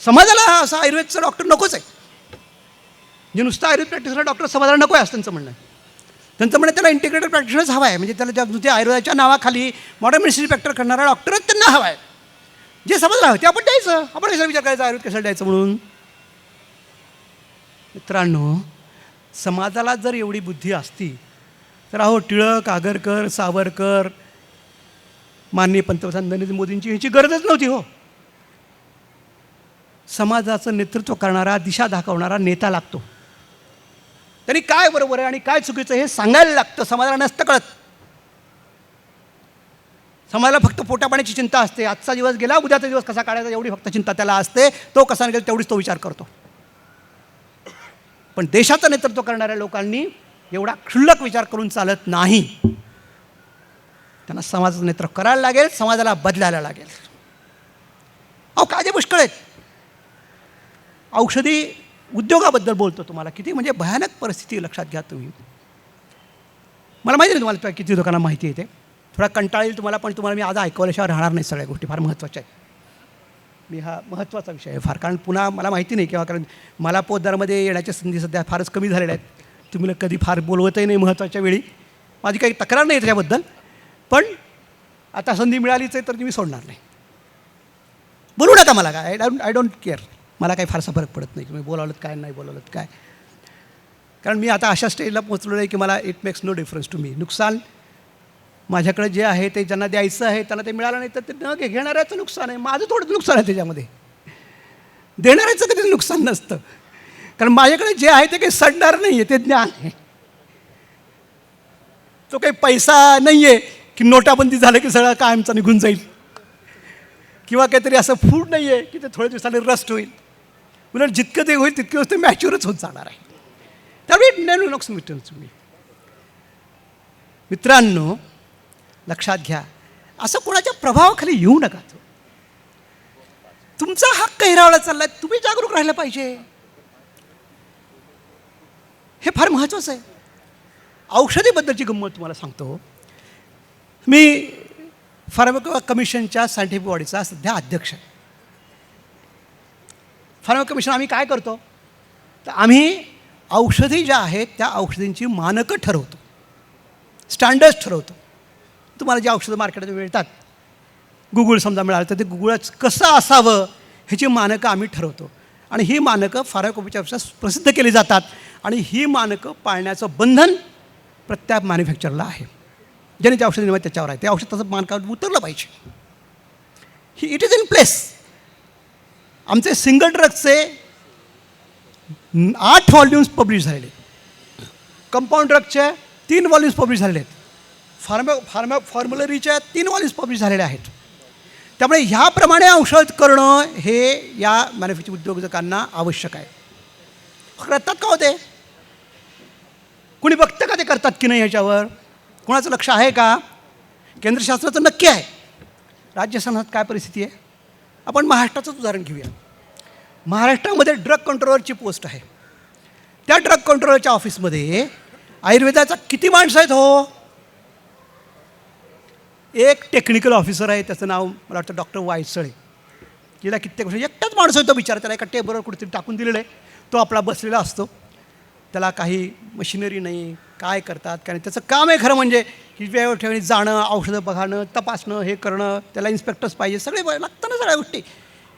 समाजाला असं आयुर्वेदचं डॉक्टर नकोच आहे. जे नुसतं आयुर्वेद प्रॅक्टिशनर डॉक्टर समाजाला नको आहे असं त्यांचं म्हणणं आहे. त्यांचं म्हणणं त्याला इंटिग्रेटेड प्रॅक्टिशनर्स हवा आहे. म्हणजे त्याला जे आयुर्वेदाच्या नावाखाली मॉडर्न मेडिसिन प्रॅक्टिस करणारा डॉक्टरच त्यांना हवा आहे. जे समाजाला हवं ते आपण द्यायचं. आपण कशाला विचार करायचा आयुर्वेद कशाला द्यायचं म्हणून. मित्रांनो, समाजाला जर एवढी बुद्धी असती तर अहो टिळक, आगरकर, सावरकर, माननीय पंतप्रधान नरेंद्र मोदींची ह्याची गरजच नव्हती हो. समाजाचं नेतृत्व करणारा, दिशा दाखवणारा नेता लागतो. त्यांनी काय बरोबर आहे आणि काय चुकीचं हे सांगायला लागतं. समाजाला नसतं कळत. समाजाला फक्त पोटापाण्याची चिंता असते. आजचा दिवस गेला, उद्याचा दिवस कसा काढायचा एवढी फक्त चिंता त्याला असते. तो कसा निघेल तेवढीच तो विचार करतो. पण देशाचं नेतृत्व करणाऱ्या लोकांनी एवढा क्षुल्लक विचार करून चालत नाही. त्यांना समाजाचं नेतृत्व करायला लागेल, समाजाला बदलायला लागेल. अहो कायदे पुष्कळ आहेत. औषधी उद्योगाबद्दल बोलतो तुम्हाला, किती म्हणजे भयानक परिस्थिती लक्षात घ्या तुम्ही. मला माहिती नाही तुम्हाला किती लोकांना माहिती येते. थोडा कंटाळा येईल तुम्हाला, पण तुम्हाला मी आज ऐकवल्याशिवाय राहणार नाही. सगळ्या गोष्टी फार महत्त्वाच्या आहेत. मी हा महत्त्वाचा विषय आहे फार. कारण पुन्हा मला माहिती नाही किंवा कारण मला पोद्दारमध्ये येण्याच्या संधी सध्या फारच कमी झालेल्या आहेत. तुम्ही कधी फार बोलवतही नाही महत्त्वाच्या वेळी. माझी काही तक्रार नाही त्याच्याबद्दल, पण आता संधी मिळालीच आहे तर मी सोडणार नाही. बोलू नका मला काय, आय डोंट केअर. मला काही फारसा फरक पडत नाही की मी बोलावलं काय नाही बोलावलं काय. कारण मी आता अशा स्टेजला पोचलो आहे की मला it makes no difference to me. नुकसान माझ्याकडे जे आहे ते ज्यांना द्यायचं आहे त्यांना ते मिळालं नाही तर ते न घेणाऱ्याचं नुकसान आहे. माझं थोडं नुकसान आहे त्याच्यामध्ये. देणाऱ्याचं कधीच नुकसान नसतं. कारण माझ्याकडे जे आहे ते काही सडणार नाही आहे, ते ज्ञान आहे. तो काही पैसा नाही आहे की नोटाबंदी झालं की सगळं कायमचा निघून जाईल, किंवा काहीतरी असं फूड नाही आहे की ते थोड्या दिवसाने रस्ट होईल. उलट जितकं ते होईल तितकं ते मॅच्युअरच होत जाणार आहे. त्यामुळे नक्स मिटल तुम्ही. मित्रांनो लक्षात घ्या, असं कोणाच्या प्रभावाखाली येऊ नका. तुमचा हक्क हिरावला चाललाय, तुम्ही जागरूक राहिलं पाहिजे. हे फार महत्त्वाचं आहे. औषधीबद्दलची गंमत तुम्हाला सांगतो. मी फार्मा कमिशनच्या सायंटिफिक बॉडीचा सध्या अध्यक्ष आहे. फार्मा कमिशन आम्ही काय करतो तर आम्ही औषधी ज्या आहेत त्या औषधींची मानकं ठरवतो, स्टँडर्ड्स ठरवतो. तुम्हाला जे औषधं मार्केटमध्ये मिळतात, गुगुळ समजा मिळालं तर ते गुगुळच कसं असावं ह्याची मानकं आम्ही ठरवतो. आणि ही मानकं फार्माकोपीच्या प्रसिद्ध केली जातात. आणि ही मानकं पाळण्याचं बंधन प्रत्येक मॅन्युफॅक्चरला आहे. ज्याने ते औषध निर्माण त्याच्यावर आहे. ते औषध तसं मानकावर उतरलं पाहिजे. ही इट इज इन प्लेस. आमचे सिंगल ड्रगचे 8 व्हॉल्यूम्स पब्लिश झालेले आहेत. कंपाऊंड ड्रगचे 3 व्हॉल्यूम्स पब्लिश झालेले आहेत. फॉर्म्युलरीच्या 3 व्हॉल्यूम्स पब्लिश झालेले आहेत. त्यामुळे ह्याप्रमाणे औषध करणं हे या मॅन्युफॅक्चरिंग उद्योजकांना आवश्यक आहे. करतात का होते? कुणी बघतं का ते करतात की नाही ह्याच्यावर? कोणाचं लक्ष आहे का? केंद्र शासनाचं नक्की आहे. राज्य शासनात काय परिस्थिती आहे? आपण महाराष्ट्राचंच उदाहरण घेऊया. महाराष्ट्रामध्ये ड्रग कंट्रोलरची पोस्ट आहे. त्या ड्रग कंट्रोलरच्या ऑफिसमध्ये आयुर्वेदाचा किती माणसं आहेत हो? एक टेक्निकल ऑफिसर आहे, त्याचं नाव मला वाटतं डॉक्टर वायसळे. गेल्या कित्येक वर्ष एकटाच माणूस आहे तो बिचारा. त्याला एका टेबलवर कुठेतरी टाकून दिलेलं आहे. तो आपला बसलेला असतो. त्याला काही मशिनरी नाही, काय करतात काय नाही. त्याचं काम आहे खरं म्हणजे की वेळेवर ठेवणी जाणं, औषधं बघणं, तपासणं, हे करणं. त्याला इन्स्पेक्टर्स पाहिजे, सगळे लागतं ना सगळ्या गोष्टी.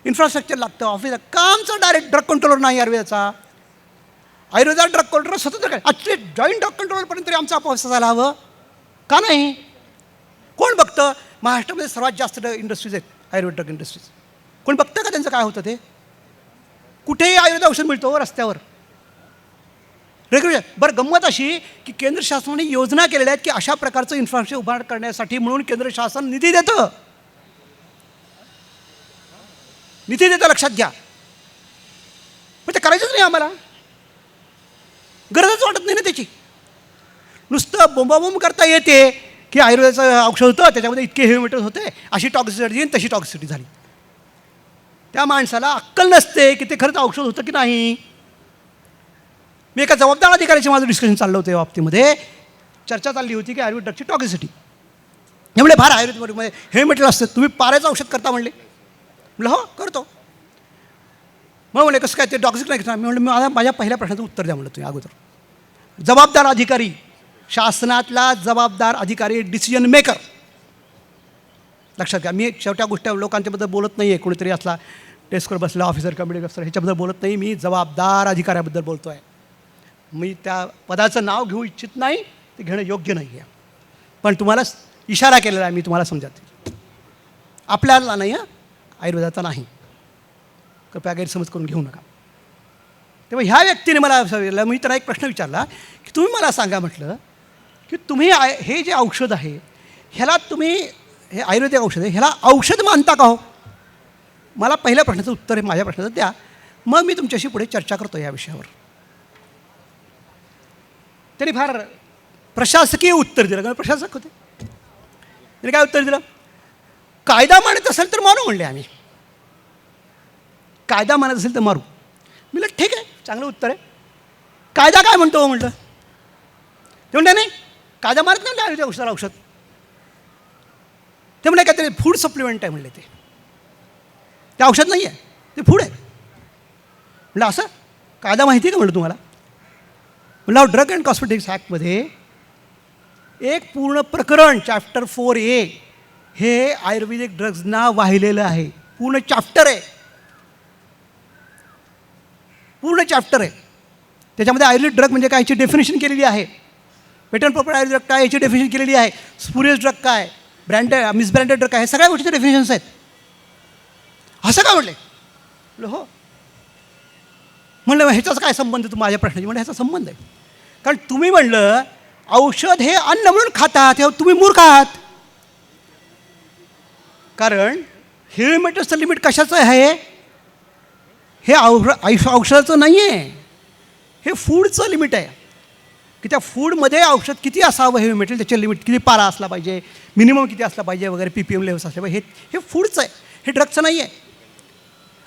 इन्फ्रास्ट्रक्चर लागतं ऑफिस. कामचं डायरेक्ट ड्रग कंट्रोलर नाही आयुर्वेदाचा. आयुर्वेदात ड्रग कंट्रोलर स्वतंत्र काय ॲक्च्युली जॉईंट ड्रग कंट्रोलरपर्यंत तरी आमचा ऑफिस झाला हवं का नाही? कोण बघतं? महाराष्ट्रामध्ये सर्वात जास्त इंडस्ट्रीज आहेत आयुर्वेद ड्रग इंडस्ट्रीज. कोण बघतं का त्यांचं काय होतं ते? कुठेही आयुर्वेद औषध मिळतो रस्त्यावर रेग्युलर. बरं गंमत अशी की केंद्र शासनाने योजना केलेल्या आहेत की अशा प्रकारचं इन्फ्रास्ट्रक्चर उभा करण्यासाठी म्हणून केंद्र शासन निधी देतं. लक्षात घ्या. करायचंच नाही आम्हाला, गरजच वाटत नाही ना त्याची. नुसतं बोंबाबोंब करता येते की आयुर्वेदाचं औषध होतं, त्याच्यामध्ये इतके हेवी मेटल्स होते, अशी टॉक्सिसिटी आणि तशी टॉक्सिसिटी झाली. त्या माणसाला अक्कल नसते की ते खरंच औषध होतं की नाही. मी एका जबाबदार अधिकाऱ्याशी माझं डिस्कशन चाललं होतं या बाबतीमध्ये. चर्चा चालली होती की आयुर्वेद ड्रगची टॉक्सिसिटी. त्यामुळे फार आयुर्वेदमध्ये हेवी मेटल असतं, तुम्ही पाऱ्याचं औषध करता म्हणले. म्हणलं हो करतो. मग म्हणले कसं काय ते टॉक्सिक नाही. मी म्हणलं माझ्या पहिल्या प्रश्नाचं उत्तर द्या म्हणलं तुम्ही अगोदर. जबाबदार अधिकारी, शासनातला जबाबदार अधिकारी, डिसिजन मेकर. लक्षात घ्या, मी छोट्या गोष्टी लोकांच्याबद्दल बोलत नाही आहे. कोणीतरी असला डेस्कवर बसला ऑफिसर कमिटी अफसर ह्याच्याबद्दल बोलत नाही. मी जबाबदार अधिकाऱ्याबद्दल बोलतो आहे. मी त्या पदाचं नाव घेऊ इच्छित नाही, ते घेणं योग्य नाही आहे. पण तुम्हाला इशारा केलेला आहे, मी तुम्हाला समजते. आपल्याला नाही हां, आयुर्वेदाचा नाही, कृपया गैरसमज करून घेऊ नका. तेव्हा ह्या व्यक्तीने मला मी त्याला एक प्रश्न विचारला की तुम्ही मला सांगा म्हटलं की तुम्ही हे जे औषध आहे ह्याला तुम्ही, हे आयुर्वेदिक औषध आहे, ह्याला औषध मानता का हो. मला पहिल्या प्रश्नाचं उत्तर हे माझ्या प्रश्नाचं द्या, मग मी तुमच्याशी पुढे चर्चा करतो या विषयावर. त्यांनी फार प्रशासकीय उत्तर दिलं, कारण प्रशासक होते. त्यांनी काय उत्तर दिलं, कायदा मानत असेल तर मारू म्हणले आम्ही. कायदा मानत असेल तर मारू. मी म्हटलं ठीक आहे, चांगलं उत्तर आहे. कायदा काय म्हणतो हो म्हटलं. ते म्हणते नाही कायदा मारत नाही आयुर्वेदिक औषधाला औषध. ते म्हणजे काहीतरी फूड सप्लिमेंट आहे म्हणले. ते औषध नाही आहे, ते फूड आहे. म्हटलं असं कायदा माहिती आहे का म्हटलं तुम्हाला. म्हटलं ड्रग अँड कॉस्मेटिक्स ॲक्टमध्ये एक पूर्ण प्रकरण चॅप्टर 4A हे आयुर्वेदिक ड्रग्जना वाहिलेलं आहे. पूर्ण चॅप्टर आहे, पूर्ण चॅप्टर आहे. त्याच्यामध्ये आयुर्वेदिक ड्रग म्हणजे काय याची डेफिनेशन केलेली आहे. पेटंट प्रॉपर आयुर्वेदिक ड्रग काय याची डेफिनेशन केलेली आहे. स्पुरियस ड्रग काय, ब्रँडेड मिसब्रँडेड ड्रग काय, हे सगळ्या गोष्टीचे डेफिनेशन्स आहेत. असं का म्हणले. हो म्हणलं ह्याचाच काय संबंध तू माझ्या प्रश्नाची. म्हणजे ह्याचा संबंध आहे, कारण तुम्ही म्हणलं औषध हे अन्न म्हणून खातात, तेव्हा तुम्ही मूर्ख आहात. कारण हेवी मेटल्सचं लिमिट कशाचं आहे. हे औषधाचं नाही आहे, हे फूडचं लिमिट आहे. की त्या फूडमध्ये औषध किती असावं, हेवी मेटल त्याचे लिमिट किती पारा असला पाहिजे, मिनिमम किती असला पाहिजे वगैरे, PPM लेवल्स असले पाहिजे. हे फूडचं आहे, हे ड्रगचं नाही आहे.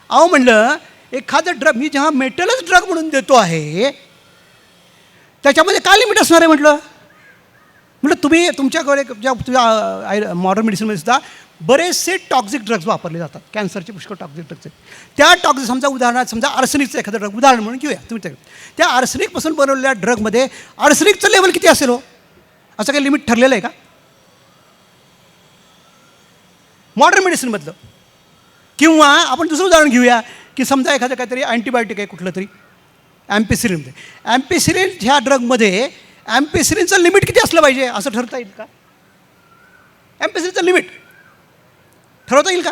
अहो म्हणलं एखादं ड्रग मी जेव्हा मेटलच ड्रग म्हणून देतो आहे त्याच्यामध्ये काय लिमिट असणार आहे म्हटलं. तुम्ही तुमच्याकडे तुझ्या मॉडर्न मेडिसिनमध्ये सुद्धा बरेचसे टॉक्सिक ड्रग्ज वापरले जातात. कॅन्सरचे पुष्कळ टॉक्सिक ड्रग्ज आहेत. त्या टॉक्सिक समजा उदाहरणार्थ समजा आर्सेनिकचं एखादं ड्रग उदाहरण म्हणून घेऊया. तुम्ही त्या आर्सेनिकपासून बनवलेल्या ड्रगमध्ये आर्सेनिकचं लेवल किती असेल हो, असं काही लिमिट ठरलेलं आहे का मॉडर्न मेडिसिनमधलं. किंवा आपण दुसरं उदाहरण घेऊया की समजा एखादं काहीतरी अँटीबायोटिक आहे कुठलं तरी, ॲम्पिसिलिनमध्ये. ॲम्पिसिलिन ह्या ड्रगमध्ये ॲम्पिसिलिनचं लिमिट किती असलं पाहिजे असं ठरवता येईल का. ॲम्पिसिलिनचं लिमिट ठरवता येईल का.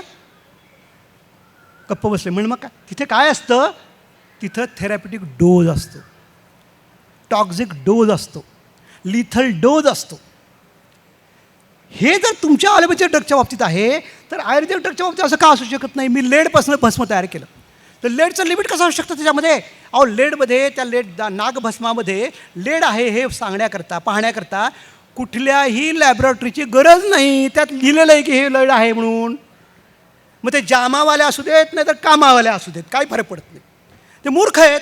गप्प बसले. म्हणून मग काय तिथे काय असतं, तिथं थेरॅप्युटिक डोज असतो, टॉक्सिक डोज असतो, लिथल डोज असतो. हे जर तुमच्या ॲलोपॅथिक ड्रगच्या बाबतीत आहे तर आयुर्वेदिक ड्रगच्या बाबतीत असं का असू शकत नाही. मी लेडपासून भस्म तयार केलं तर लेडचं लिमिट कसं असू शकतं त्याच्यामध्ये. अहो लेडमध्ये, त्या नागभस्मामध्ये लेड आहे हे सांगण्याकरता, पाहण्याकरता कुठल्याही लॅबोरेटरीची गरज नाही. त्यात लिहिलेलं आहे की हे लेड आहे म्हणून. मग ते जामावाल्या असू देत नाही तर कामावाल्या असू देत, काही फरक पडत नाही. ते मूर्ख आहेत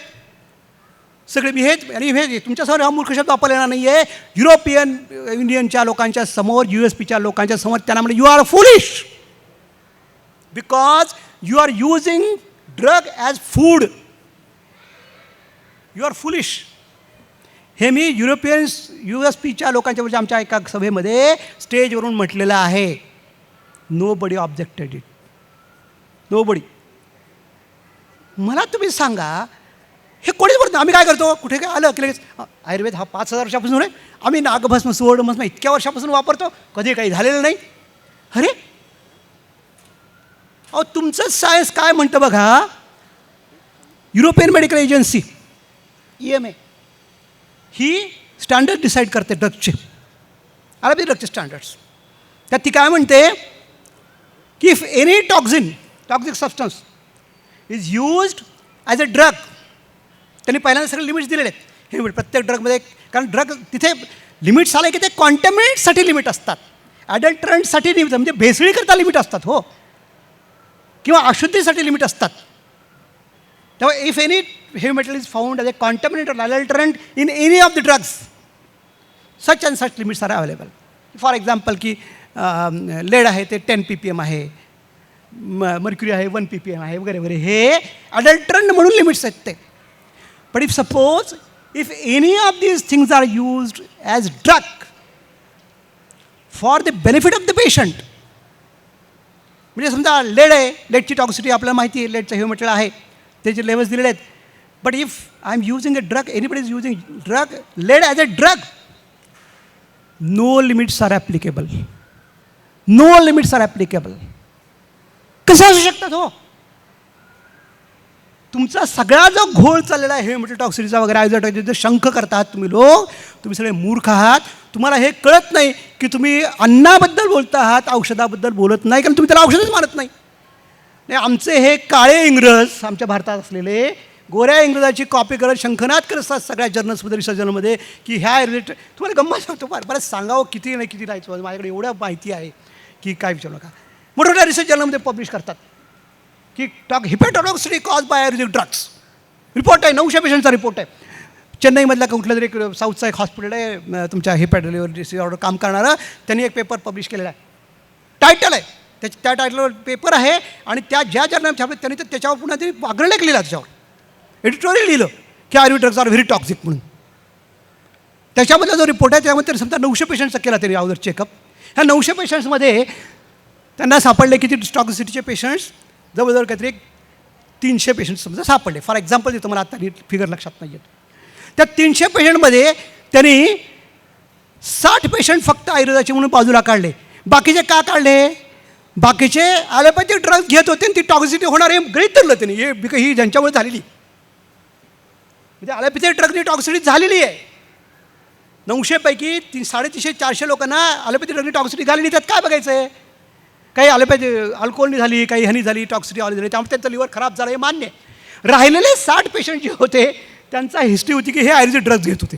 सगळे. मी हेच आणि हे तुमच्यासमोर हा मूर्ख शब्द वापरलेला नाही आहे. युरोपियन युनियनच्या लोकांच्या समोर, USPच्या लोकांच्या समोर त्यांना म्हणजे you are foolish because you are using drug as food. You are foolish. हे मी युरोपियन USPच्या लोकांच्या म्हणजे आमच्या एका सभेमध्ये स्टेजवरून म्हटलेलं आहे. Nobody objected it, nobody. मला तुम्ही सांगा हे कोणीच बोलत नाही. आम्ही काय करतो, कुठे काय आलं की लगेच आयुर्वेद हा 5,000 वर्षापासून आहे, आम्ही नागभस्म सुवर्णभस्म इतक्या वर्षापासून वापरतो, कधी काही झालेलं नाही. अरे अहो तुमचंच सायन्स काय म्हणतं बघा. युरोपियन मेडिकल एजन्सी EMA ही स्टँडर्ड डिसाईड करते ड्रगचे, आयुर्वेदिक ड्रगचे स्टँडर्ड्स. त्यात ती काय म्हणते की if any toxic substance is used as a drug त्यांनी पहिल्यांदा सगळे लिमिट्स दिलेले आहेत. हे प्रत्येक ड्रगमध्ये, कारण ड्रग तिथे लिमिट्स आले की ते कॉन्टॅमिनेटसाठी लिमिट असतात, ॲडल्टरंटसाठी लिमिट म्हणजे भेसळीकरता लिमिट असतात हो, किंवा अशुद्धीसाठी लिमिट असतात. तेव्हा if any heavy metal is found as a contaminate or adulterant in any of the drugs, such and such limits are available. For example की लेड आहे ते 10 ppm आहे, मर्क्युरी आहे 1 ppm आहे वगैरे वगैरे, हे ॲडल्टरंट म्हणून लिमिट्स आहेत ते. But if suppose if any of these things are used as drug for the benefit of the patient, म्हणजे समजा लेड आहे, लेडची टॉक्सिटी आपल्याला माहिती आहे, लेडचं हेवी मेटल आहे, त्याचे लेवल्स दिलेले आहेत. But if I am using a drug, anybody is using drug, lead as a drug, no limits are applicable, no limits are applicable. कसं असू शकतात हो? तुमचा सगळा जो घोळ चाललेला आहे हेवी मेटल टॉक्सिटीचा वगैरे आयझोटॉक्सिटीचा, शंख करतात तुम्ही लोक, तुम्ही सगळे मूर्ख आहात. तुम्हाला हे कळत नाही की तुम्ही अन्नाबद्दल बोलत आहात, औषधाबद्दल बोलत नाही, कारण तुम्ही त्याला औषधच मानत नाही. नाही, आमचे हे काळे इंग्रज, आमच्या भारतात असलेले गोऱ्या इंग्रजाची कॉपी करत शंखनाद करत असतात सगळ्या जर्नल्समध्ये, रिसर्च जर्नलमध्ये, की ह्या रिलेटेड तुम्हाला गंमत सांगतो, बरं सांगावं किती नाही किती राहायचं, माझ्याकडे एवढं माहिती आहे की काय विचारू नका. मोठमोठ्या रिसर्च जर्नलमध्ये पब्लिश करतात की hepatotoxicity cause by ayurvedic drugs. Report आहे, 900 पेशंटचा रिपोर्ट आहे. चेन्नईमधला कुठलं तरी एक साऊथचा एक हॉस्पिटल आहे तुमच्या हिपॅटोलिव्हर काम करणारं, त्यांनी एक पेपर पब्लिश केलेला आहे. टायटल आहे त्या टायटलवर पेपर आहे, आणि त्या ज्या जर्नल छापले त्यांनी तर त्याच्यावर पुन्हा ते आग्रलेख लिहिला, त्याच्यावर एडिटोरियल लिहिलं की आयुर्वेदिक ड्रग्स आर व्हेरी टॉक्सिक म्हणून. त्याच्यामधला जो रिपोर्ट आहे त्यामध्ये तरी समजा 900 पेशंट्सचा केला तरी अगोदर चेकअप. ह्या 900 पेशंट्समध्ये त्यांना सापडले किती टॉक्सिसिटीचे पेशंट्स, जवळजवळ काहीतरी 300 पेशंट्स समजा सापडले. फॉर एक्झाम्पल देतो, मला आता फिगर लक्षात नाही येत. त्या 300 पेशंटमध्ये त्यांनी 60 पेशंट फक्त आयुर्वेदाचे म्हणून बाजूला काढले. बाकीचे का काढले? बाकीचे ॲलोपॅथिक ड्रग्स घेत होते आणि ती टॉक्सिसिटी होणार हे गृहीत धरलं त्यांनी, ही ज्यांच्यामुळे झालेली, म्हणजे ॲलोपॅथिक ड्रगनी टॉक्सिसिटी झालेली आहे. 900 पैकी 350-400 लोकांना ॲलोपॅथिक ड्रगनी टॉक्सिसिटी झालेली. त्यात काय बघायचं आहे? काही ॲलोपॅथी अल्कोहोलनी झाली, काही ह्यानी झाली, टॉक्सिसिटी ऑली झाली, त्यामुळे त्यांचं लिव्हर खराब झालं हे मान्य आहे. राहिलेले 60 पेशंट जे होते त्यांचा हिस्ट्री होती की हे आयुर्वेदिक ड्रग्ज घेत होते,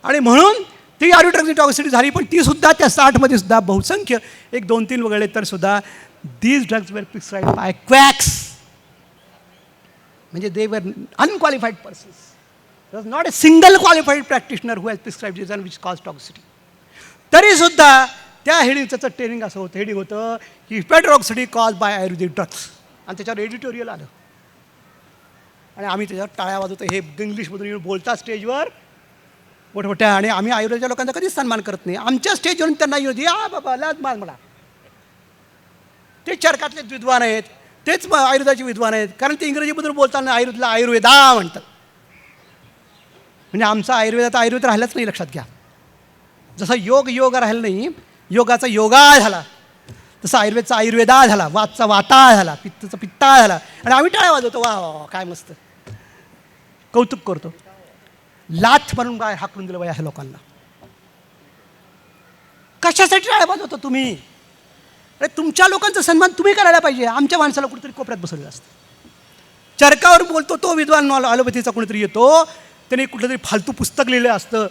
आणि म्हणून ती आयुर्वेदिक ड्रग्सची टॉक्सिसिटी झाली. पण ती सुद्धा त्या 60मध्ये सुद्धा बहुसंख्य 1-2-3 वगळले तर सुद्धा these drugs were prescribe by quacks, म्हणजे they were unqualified persons. There was not a single qualified practitioner who has prescribe this and which cause toxicity. तरीसुद्धा त्या हेडिंगचं ट्रेनिंग असं होतं, हेडिंग होतं की hepatotoxicity cause by ayurvedic drugs, आणि त्याच्यावर एडिटोरियल आलं, आणि आम्ही त्याच्यावर टाळ्या वाजवतो. हे इंग्लिशमधून येऊन बोलतात स्टेजवर मोठमोठ्या, आणि आम्ही आयुर्वेदाच्या लोकांचा कधीच सन्मान करत नाही. आमच्या स्टेजवरून त्यांना येऊ दे, या बाबा लाज मान मला. ते चरकातले विद्वान आहेत, तेच आयुर्वेदाचे विद्वान आहेत, कारण ते इंग्रजीमधून बोलताना आयुर्वेदला आयुर्वेदा म्हणतात. म्हणजे आमचा आयुर्वेदाचा आयुर्वेद राहिलाच नाही, लक्षात घ्या. जसं योग राहिलं नाही, योगाचा योगा झाला, तसं आयुर्वेदचा आयुर्वेदा झाला, वातचा वाता झाला, पित्ताचा पित्ता झाला, आणि आम्ही टाळ्या वाजवतो. वा वा काय मस्त, कौतुक करतो. लाथ म्हणून काय हाकलून दिलं ह्या लोकांना. कशासाठी टाळ्या वाजवतो तुम्ही? अरे तुमच्या लोकांचा सन्मान तुम्ही करायला पाहिजे. आमच्या माणसाला कुठेतरी कोपऱ्यात बसवलेलं असतं. चरकावर बोलतो तो विद्वान ॲलोपॅथीचा कोणीतरी येतो, त्याने कुठलं तरी फालतू पुस्तक लिहिलं असतं,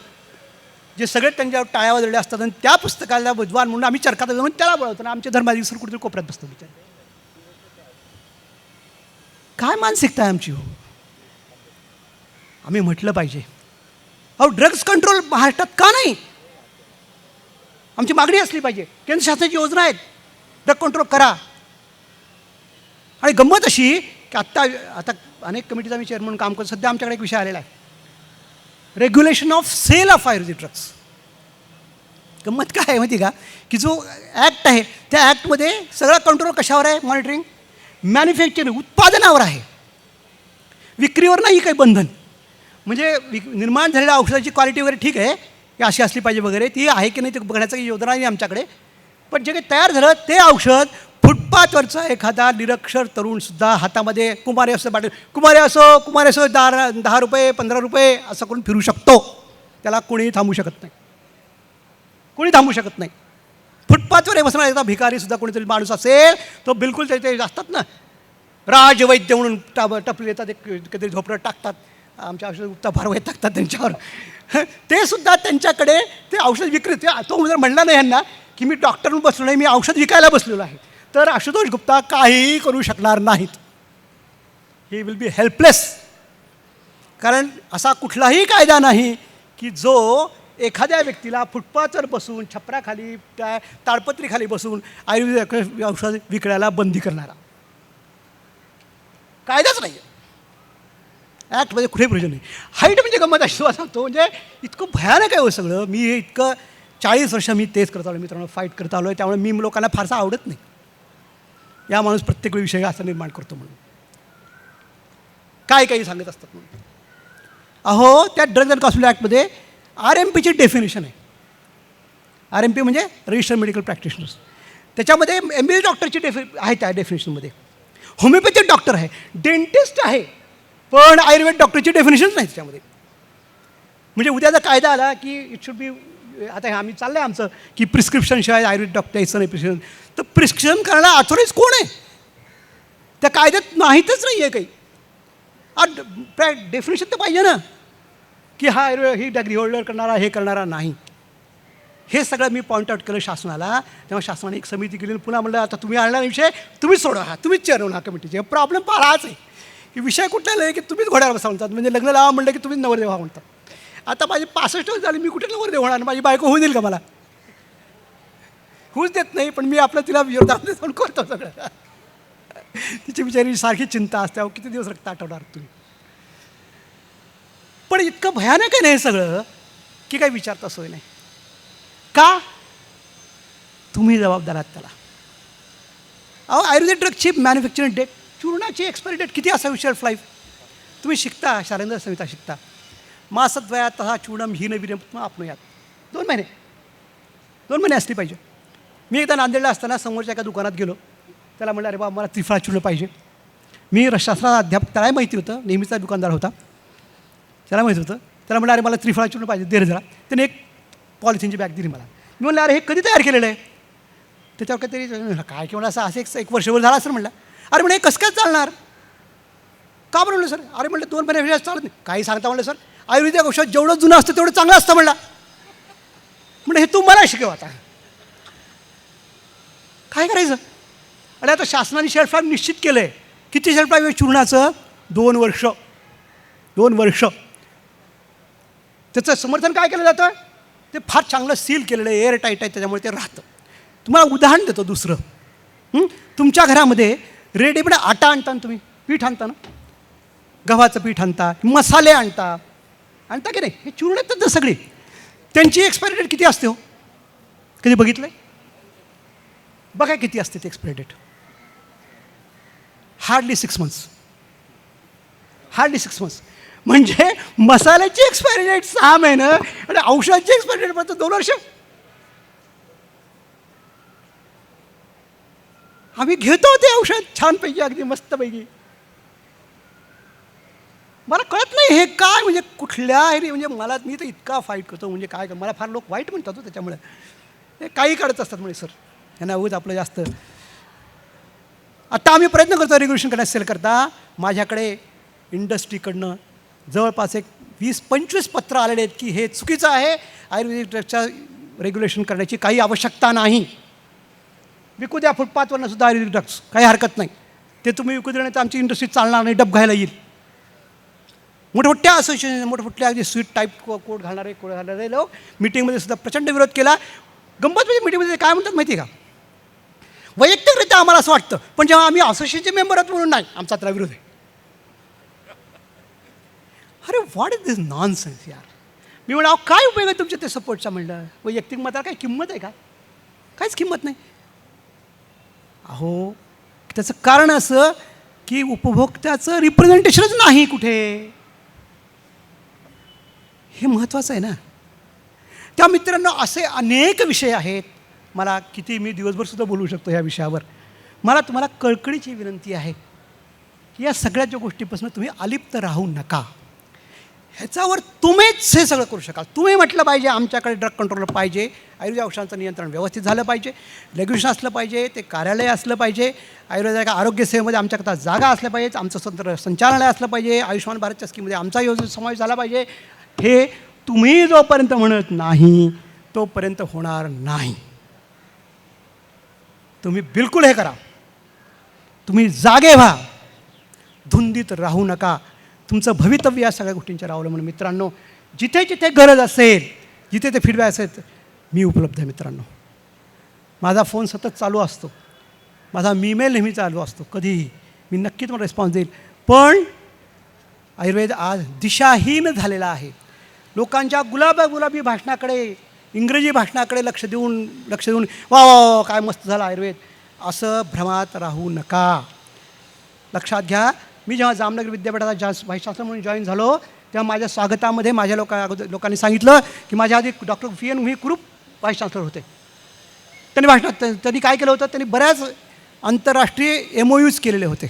जे सगळे त्यांच्यावर टाळ्या वाजवले असतात, आणि त्या पुस्तकाला विद्वान म्हणून आम्ही चरकात जाऊन त्याला बोलवतो, आमचे धर्माधिकारी कुठेतरी कोपऱ्यात बसतो. विचार काय मानसिकता आहे आमची हो? आम्ही म्हटलं पाहिजे अहो ड्रग्स कंट्रोल महाराष्ट्रात का नाही? आमची मागणी असली पाहिजे. केंद्र शासनाची योजना आहेत, ड्रग कंट्रोल करा. आणि गंमत अशी की आता अनेक कमिटीचा मी चेअरमन काम करतो. सध्या आमच्याकडे एक विषय आलेला आहे, regulation of sale of Ayurvedic drugs. गंमत काय आहे माहिती का, की जो ॲक्ट आहे त्या ॲक्टमध्ये सगळा कंट्रोल कशावर आहे? मॉनिटरिंग मॅन्युफॅक्चरिंग, उत्पादनावर आहे, विक्रीवर नाही काही बंधन. म्हणजे निर्माण झालेल्या औषधाची क्वालिटी वगैरे ठीक आहे, की अशी असली पाहिजे वगैरे, ती आहे की नाही ते बघण्याचं योजना नाही आमच्याकडे. पण जे काही तयार झालं ते औषध फुटपाथवरचा एखादा निरक्षर तरुणसुद्धा हातामध्ये कुमारी असं 10 रुपये 15 रुपये असं करून फिरू शकतो. त्याला कोणीही थांबू शकत नाही, कोणी थांबू शकत नाही. फुटपाथवर बसणारा एखादा भिकारीसुद्धा कोणीतरी माणूस असेल तो बिलकुल ते असतात ना राजवैद्य म्हणून टपले येतात, एक कधी झोपडं टाकतात, आमच्या औषध गुप्ता फार टाकतात त्यांच्यावर. ते सुद्धा त्यांच्याकडे ते औषध विक्रेते, तो जर म्हणला नाही यांना की मी डॉक्टर म्हणून बसलो नाही, मी औषध विकायला बसलेलो आहे, तर आशुतोष गुप्ता काहीही करू शकणार नाहीत. He will be helpless. कारण असा कुठलाही कायदा नाही की जो एखाद्या व्यक्तीला फुटपाथवर बसून, छपराखाली, त्या ताडपत्रीखाली बसून आयुर्वेदिक औषध विकण्याला बंदी करणारा कायदाच नाही आहे. ॲक्टमध्ये कुठे प्रयोजन नाही. हाईट म्हणजे गंमत अशी सांगतो, म्हणजे इतकं भयानक आहे हो सगळं. मी हे इतकं 40 वर्ष मी तेच करत आलो मित्रांनो, फाईट करत आलो आहे. त्यामुळे मी लोकांना फारसा आवडत नाही. या माणूस प्रत्येक विषय असा निर्माण करतो म्हणून काय काही सांगत असतात म्हणून. अहो, त्या ड्रग्ज अँड कॉस्मेटिक ॲक्टमध्ये RMPची डेफिनेशन आहे. RMP म्हणजे रजिस्टर्ड मेडिकल प्रॅक्टिशनर्स. त्याच्यामध्ये MBBS डॉक्टरची आहे त्या डेफिनेशनमध्ये. होमिओपॅथिक डॉक्टर आहे, डेंटिस्ट आहे, पण आयुर्वेद डॉक्टरची डेफिनेशनच नाही त्याच्यामध्ये. म्हणजे उद्याचा कायदा आला की इट शुड बी, आता आम्ही चाललं आहे आमचं की प्रिस्क्रिप्शनशिवाय आयुर्वेद डॉक्टर यायचं नाही प्रिस्क्रिप्शन, तर प्रिस्क्रिप्शन करायला ऑथोराईज कोण आहे? त्या कायद्यात माहीतच नाही आहे काही. डेफिनेशन तर पाहिजे ना की हा ही डिग्री होल्डर करणारा, हे करणारा नाही. हे सगळं मी पॉईंट आउट केलं शासनाला. तेव्हा शासनाने एक समिती केली, पुन्हा म्हणलं आता तुम्ही आणला विषय तुम्हीच सोडा, हा तुम्हीच चेअरमन हा कमिटीचे. प्रॉब्लेम फार हाच आहे की विषय कुठला नाही की तुम्हीच घोड्यावर बसा म्हणतात, म्हणजे लग्न लावा म्हणलं की तुम्हीच नवरदेव व्हा म्हणतात. आता माझी 65 वर्ष झाली, मी कुठे नवरदेव होणार? माझी बायको होऊ देईल का मला? होऊच देत नाही. पण मी आपलं तिला विरोधात जाऊन करतो सगळं. तिची बिचारी सारखी चिंता असते, अहो किती दिवस रक्त आठवणार तुम्ही. पण इतकं भयानक आहे ना हे सगळं की काही विचारता सोय नाही. का? तुम्ही जबाबदार आहात त्याला. अहो, आयुर्वेदिक ड्रगची मॅन्युफॅक्चरिंग डेट, चूर्णाची एक्सपायरी डेट किती असावी शेल्फ लाईफ? तुम्ही शिकता, शालेंद्र संहिता शिकता, मासद्वयात तसा चूर्णम ही नवीन आपणूयात 2 महिने असली पाहिजे. मी एकदा नांदेडला असताना समोरच्या एका दुकानात गेलो, त्याला म्हणलं अरे बाबा मला त्रिफळा चूर्ण पाहिजे. मी शास्त्रात अध्यापक, त्यालाही माहिती होतं, नेहमीचा दुकानदार होता, त्याला माहिती होतं. त्याला म्हणलं अरे मला त्रिफळा चूर्ण पाहिजे, दे रे जरा. त्याने एक पॉलिथिनची बॅग दिली मला. मी म्हणलं अरे हे कधी तयार केलेलं आहे? त्याच्यावर काहीतरी काय किंवा असं एक वर्षभर झाला असं म्हणलं. अरे म्हणजे हे कसं काय चालणार? का बरं म्हणलं सर? अरे म्हणलं 2 महिने चालत नाही. काही सांगता म्हणलं सर, आयुर्वेदिक औषध जेवढं जुनं असतं तेवढं चांगलं असतं म्हणला. म्हणजे हे तू मला शिकव आता. काय करायचं? आणि आता शासनाने शेल्फ लाईफ निश्चित केलं आहे. किती शेल्फ लाईफ आहे चूर्णाचं? 2 वर्ष. 2 वर्ष. त्याचं समर्थन काय केलं जातं? ते फार चांगलं सील केलेलं आहे, एअर टाईट आहे, त्याच्यामुळे ते राहतं. तुम्हाला उदाहरण देतो दुसरं. तुमच्या घरामध्ये रेडीमेड आटा आणता ना, तुम्ही पीठ आणता ना, गव्हाचं पीठ आणता, मसाले आणता की नाही? हे चूर्ण येतात ना सगळी. त्यांची एक्सपायरी डेट किती असते हो? कधी बघितलं आहे? बघा किती असते ती expiry date. Hardly 6 months. Hardly 6 months. म्हणजे मसाल्याची एक्सपायरी डेट 6 महिने आणि औषधाची एक्सपायरी डेट फक्त 2 वर्ष. आम्ही घेतो ते औषध छानपैकी, अगदी मस्तपैकी. मला कळत नाही हे काय, म्हणजे कुठल्या म्हणजे मला, मी तर इतका फाईट करतो, म्हणजे काय मला फार लोक वाईट म्हणतात हो त्याच्यामुळे. हे काही काढत असतात म्हणजे सर, यांना उगाच आपलं जास्त. आता आम्ही प्रयत्न करतो रेग्युलेशन करण्यास सेल करता. माझ्याकडे इंडस्ट्रीकडनं जवळपास एक 20-25 पत्र आलेले आहेत की हे चुकीचं आहे, आयुर्वेदिक ड्रगच्या रेग्युलेशन करण्याची काही आवश्यकता नाही. विकू द्या फुटपाथवरनं सुद्धा आयुर्वेदिक ड्रग्स, काही हरकत नाही. ते तुम्ही विकू देण्याचं आमची इंडस्ट्री चालणार नाही, डब घायला येईल. मोठमोठ्या असोसिएशन, मोठमोठ्या अगदी स्वीट टाईप कोट घालणारे लोक मीटिंगमध्ये सुद्धा प्रचंड विरोध केला. गंमत म्हणजे मीटिंगमध्ये काय म्हणतात माहिती आहे का? वैयक्तिकरित्या आम्हाला असं वाटतं, पण जेव्हा आम्ही असोसिएशनचे मेंबर आहोत म्हणून नाही, आमचा त्याला विरोध आहे. अरे व्हॉट इज दिस नॉनसेन्स यार. मी म्हणा काय उपयोग आहे तुमच्या ते सपोर्टचा? म्हणलं वैयक्तिक मताला काय किंमत आहे का? काहीच किंमत नाही. अहो, त्याचं कारण असं की उपभोक्त्याचं रिप्रेझेंटेशनच नाही कुठे. हे महत्त्वाचं आहे ना. त्या मित्रांनो, असे अनेक विषय आहेत. मला किती, मी दिवसभरसुद्धा बोलू शकतो ह्या विषयावर. मला तुम्हाला कळकळीची विनंती आहे की या सगळ्या ज्या गोष्टीपासून तुम्ही अलिप्त राहू नका. ह्याच्यावर तुम्हीच हे सगळं करू शकाल. तुम्ही म्हटलं पाहिजे आमच्याकडे ड्रग कंट्रोलर पाहिजे, आयुर्वेदिक औषधांचं नियंत्रण व्यवस्थित झालं पाहिजे, रेग्युलेशन असलं पाहिजे, ते कार्यालय असलं पाहिजे, आयुर्वेदिक आरोग्य सेवेमध्ये आमच्याकरता जागा असल्या पाहिजेत, आमचं स्वतंत्र संचालनालय असलं पाहिजे, आयुष्यमान भारतच्या स्कीममध्ये आमचा योजना समावेश झाला पाहिजे. हे तुम्ही जोपर्यंत म्हणत नाही तोपर्यंत होणार नाही. तुम्ही बिलकुल हे करा. तुम्ही जागे व्हा, धुंदीत राहू नका. तुमचं भवितव्य या सगळ्या गोष्टींच्या अवलंबून. मित्रांनो, जिथे जिथे गरज असेल, जिथे ते फीडबॅक असेल, मी उपलब्ध आहे. मित्रांनो, माझा फोन सतत चालू असतो, माझा ईमेल नेहमी चालू असतो, कधीही मी नक्की तुम्हाला रिस्पॉन्स देईल. पण आयुर्वेद आज दिशाहीन झालेला आहे. लोकांच्या गुलाबी भाषणाकडे, इंग्रजी भाषणाकडे लक्ष देऊन वा वा काय मस्त झालं आयुर्वेद, असं भ्रमात राहू नका. लक्षात घ्या, मी जेव्हा जामनगर विद्यापीठाचा व्हाईस चान्सलर म्हणून जॉईन झालो तेव्हा माझ्या स्वागतामध्ये माझ्या लोकांनी सांगितलं की माझ्या आधी डॉक्टर VN व्ही कुरूप व्हाईस चान्सलर होते. त्यांनी काय केलं होतं, त्यांनी बऱ्याच आंतरराष्ट्रीय MOUs केलेले होते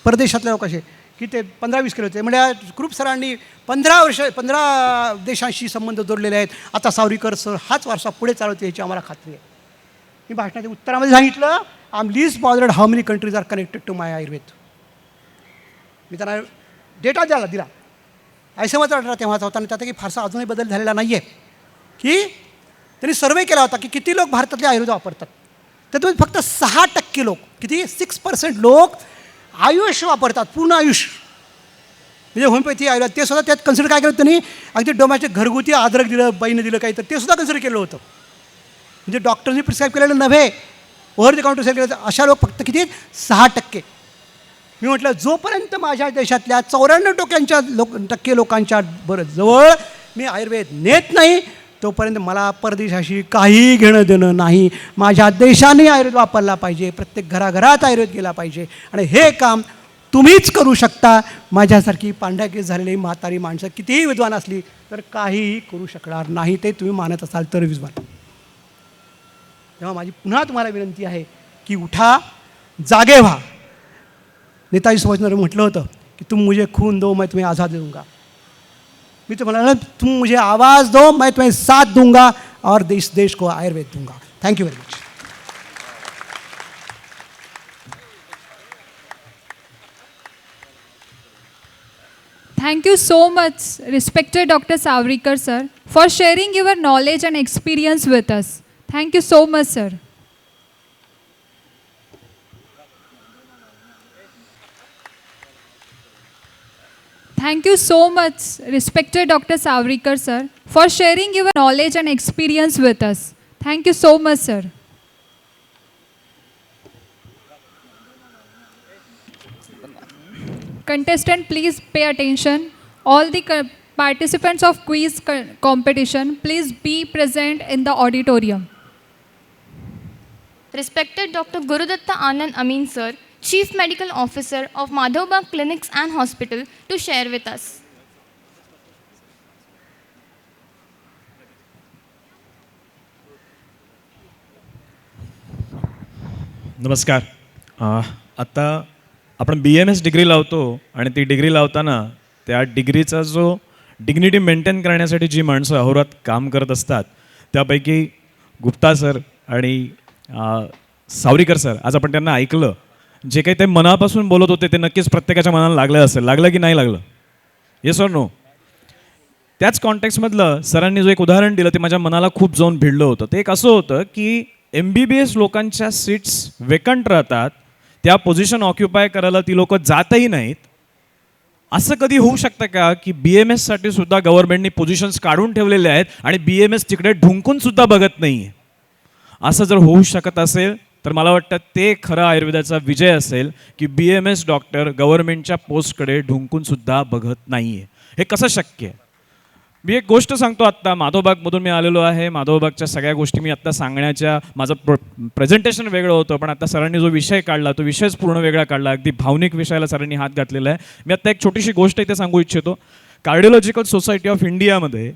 परदेशातल्या लोकांशी, की ते 15-20 केले होते. म्हणजे कुरूप सरांनी 15 देशांशी संबंध जोडलेले आहेत. आता सावरीकर सर हाच वारसा पुढे चालवते याची आम्हाला खात्री आहे. मी भाषणाच्या उत्तरामध्ये सांगितलं, I am least bothered how many countries are connected to my Ayurveda. मी त्यांना डेटा दिला. ICMRचा डेटा तेव्हाचा होता आणि त्यात की फारसा अजूनही बदल झालेला नाही आहे. की त्यांनी सर्वे केला होता की किती लोक भारतातले आयुर्वेद वापरतात. त्यातून फक्त 6% लोक, किती 6% लोक आयुष वापरतात, पूर्ण आयुष. म्हणजे होमिओपॅथी आयुर्वेद ते सुद्धा त्यात कन्सिडर काय केलं त्यांनी, अगदी डोम्याचे घरगुती अद्रक दिलं, बाईनं दिलं काही, तर ते सुद्धा कन्सिडर केलं होतं. म्हणजे डॉक्टरनी प्रिस्क्राईब केलेलं नव्हे, ओव्हर द काउंटर सेल केलं. अशा लोक फक्त किती 6%. मी म्हटलं जोपर्यंत माझ्या देशातल्या 94% लोकांच्या जवळ मी आयुर्वेद नेत नाही तोपर्यंत मला परदेशाशी काही घेणं देणं नाही. माझ्या देशाने आयुर्वेद वापरला पाहिजे, प्रत्येक घराघरात आयुर्वेद गेला पाहिजे. आणि हे काम तुम्हीच करू शकता. माझ्यासारखी पांढऱ्याकेस झालेली म्हातारी माणसं कितीही विद्वान असली तर काहीही करू शकणार नाही. ते तुम्ही मानत असाल तर विद्वान. तेव्हा माझी पुन्हा तुम्हाला विनंती आहे की उठा, जागे व्हा. नेताजी सुभाषचंद्र म्हटलं होतं की तुम मुझे खून दो मैं तुम्हें आज़ाद दूंगा. मी तो म्हणाला, तुम मुझे आवाज़ दो मैं तुम्हें साथ दूंगा और देश को आयुर्वेद दूंगा. Thank you very much. Thank you so much, respected Dr. Savrikar sir, for sharing your knowledge and experience with us. Thank you so much, sir. Thank you so much, respected Dr. Savrikar sir, for sharing your knowledge and experience with us. Thank you so much, sir. Contestant, please pay attention. All the participants of quiz competition, please be present in the auditorium. Respected Dr. Gurudatta Anand Amin sir, Chief Medical Officer of Madhavbagh Clinics and Hospital, to share with us. नमस्कार. आता आपण BMS degree लावतो आणि ती degree लावताना त्या डिग्रीचा जो डिग्निटी मेंटेन करण्यासाठी जी माणसं अहोरात काम करत असतात त्यापैकी गुप्ता सर आणि सावरीकर सर, आज आपण त्यांना ऐकलं. जे काही ते मनापासून बोलत होते ते नक्कीच प्रत्येकाच्या मनाला लागलं असेल. लागलं की नाही लागलं? Yes or no? त्याच कॉन्टेक्स्टमधलं सरांनी जो एक उदाहरण दिलं ते माझ्या मनाला खूप जाऊन भिडलं होतं. ते एक असं होतं की MBBS लोकांच्या सीट्स वेकंट राहतात, त्या पोझिशन ऑक्युपाय करायला ती लोक जातही नाहीत. असं कधी होऊ शकतं का की BMSसाठी सुद्धा गव्हर्नमेंटनी पोझिशन्स काढून ठेवलेले आहेत आणि BMS तिकडे ढुंकून सुद्धा बघत नाही आहे? असं जर होऊ शकत असेल तर मला वाटतं ते खरं आयुर्वेदाचा विजय असेल की BMS डॉक्टर गव्हर्नमेंटच्या पोस्टकडे ढुंकून सुद्धा बघत नाही आहे. हे कसं शक्य आहे? मी एक गोष्ट सांगतो. आत्ता माधवबागमधून मी आलेलो आहे. माधवबागच्या सगळ्या गोष्टी मी आत्ता सांगण्याच्या, माझं प्रेझेंटेशन वेगळं होतं, पण आता सरांनी जो विषय काढला तो विषयच पूर्ण वेगळा काढला. अगदी भावनिक विषयाला सरांनी हात घातलेला आहे. मी आत्ता एक छोटीशी गोष्ट इथे सांगू इच्छितो. कार्डिओलॉजिकल सोसायटी ऑफ इंडियामध्ये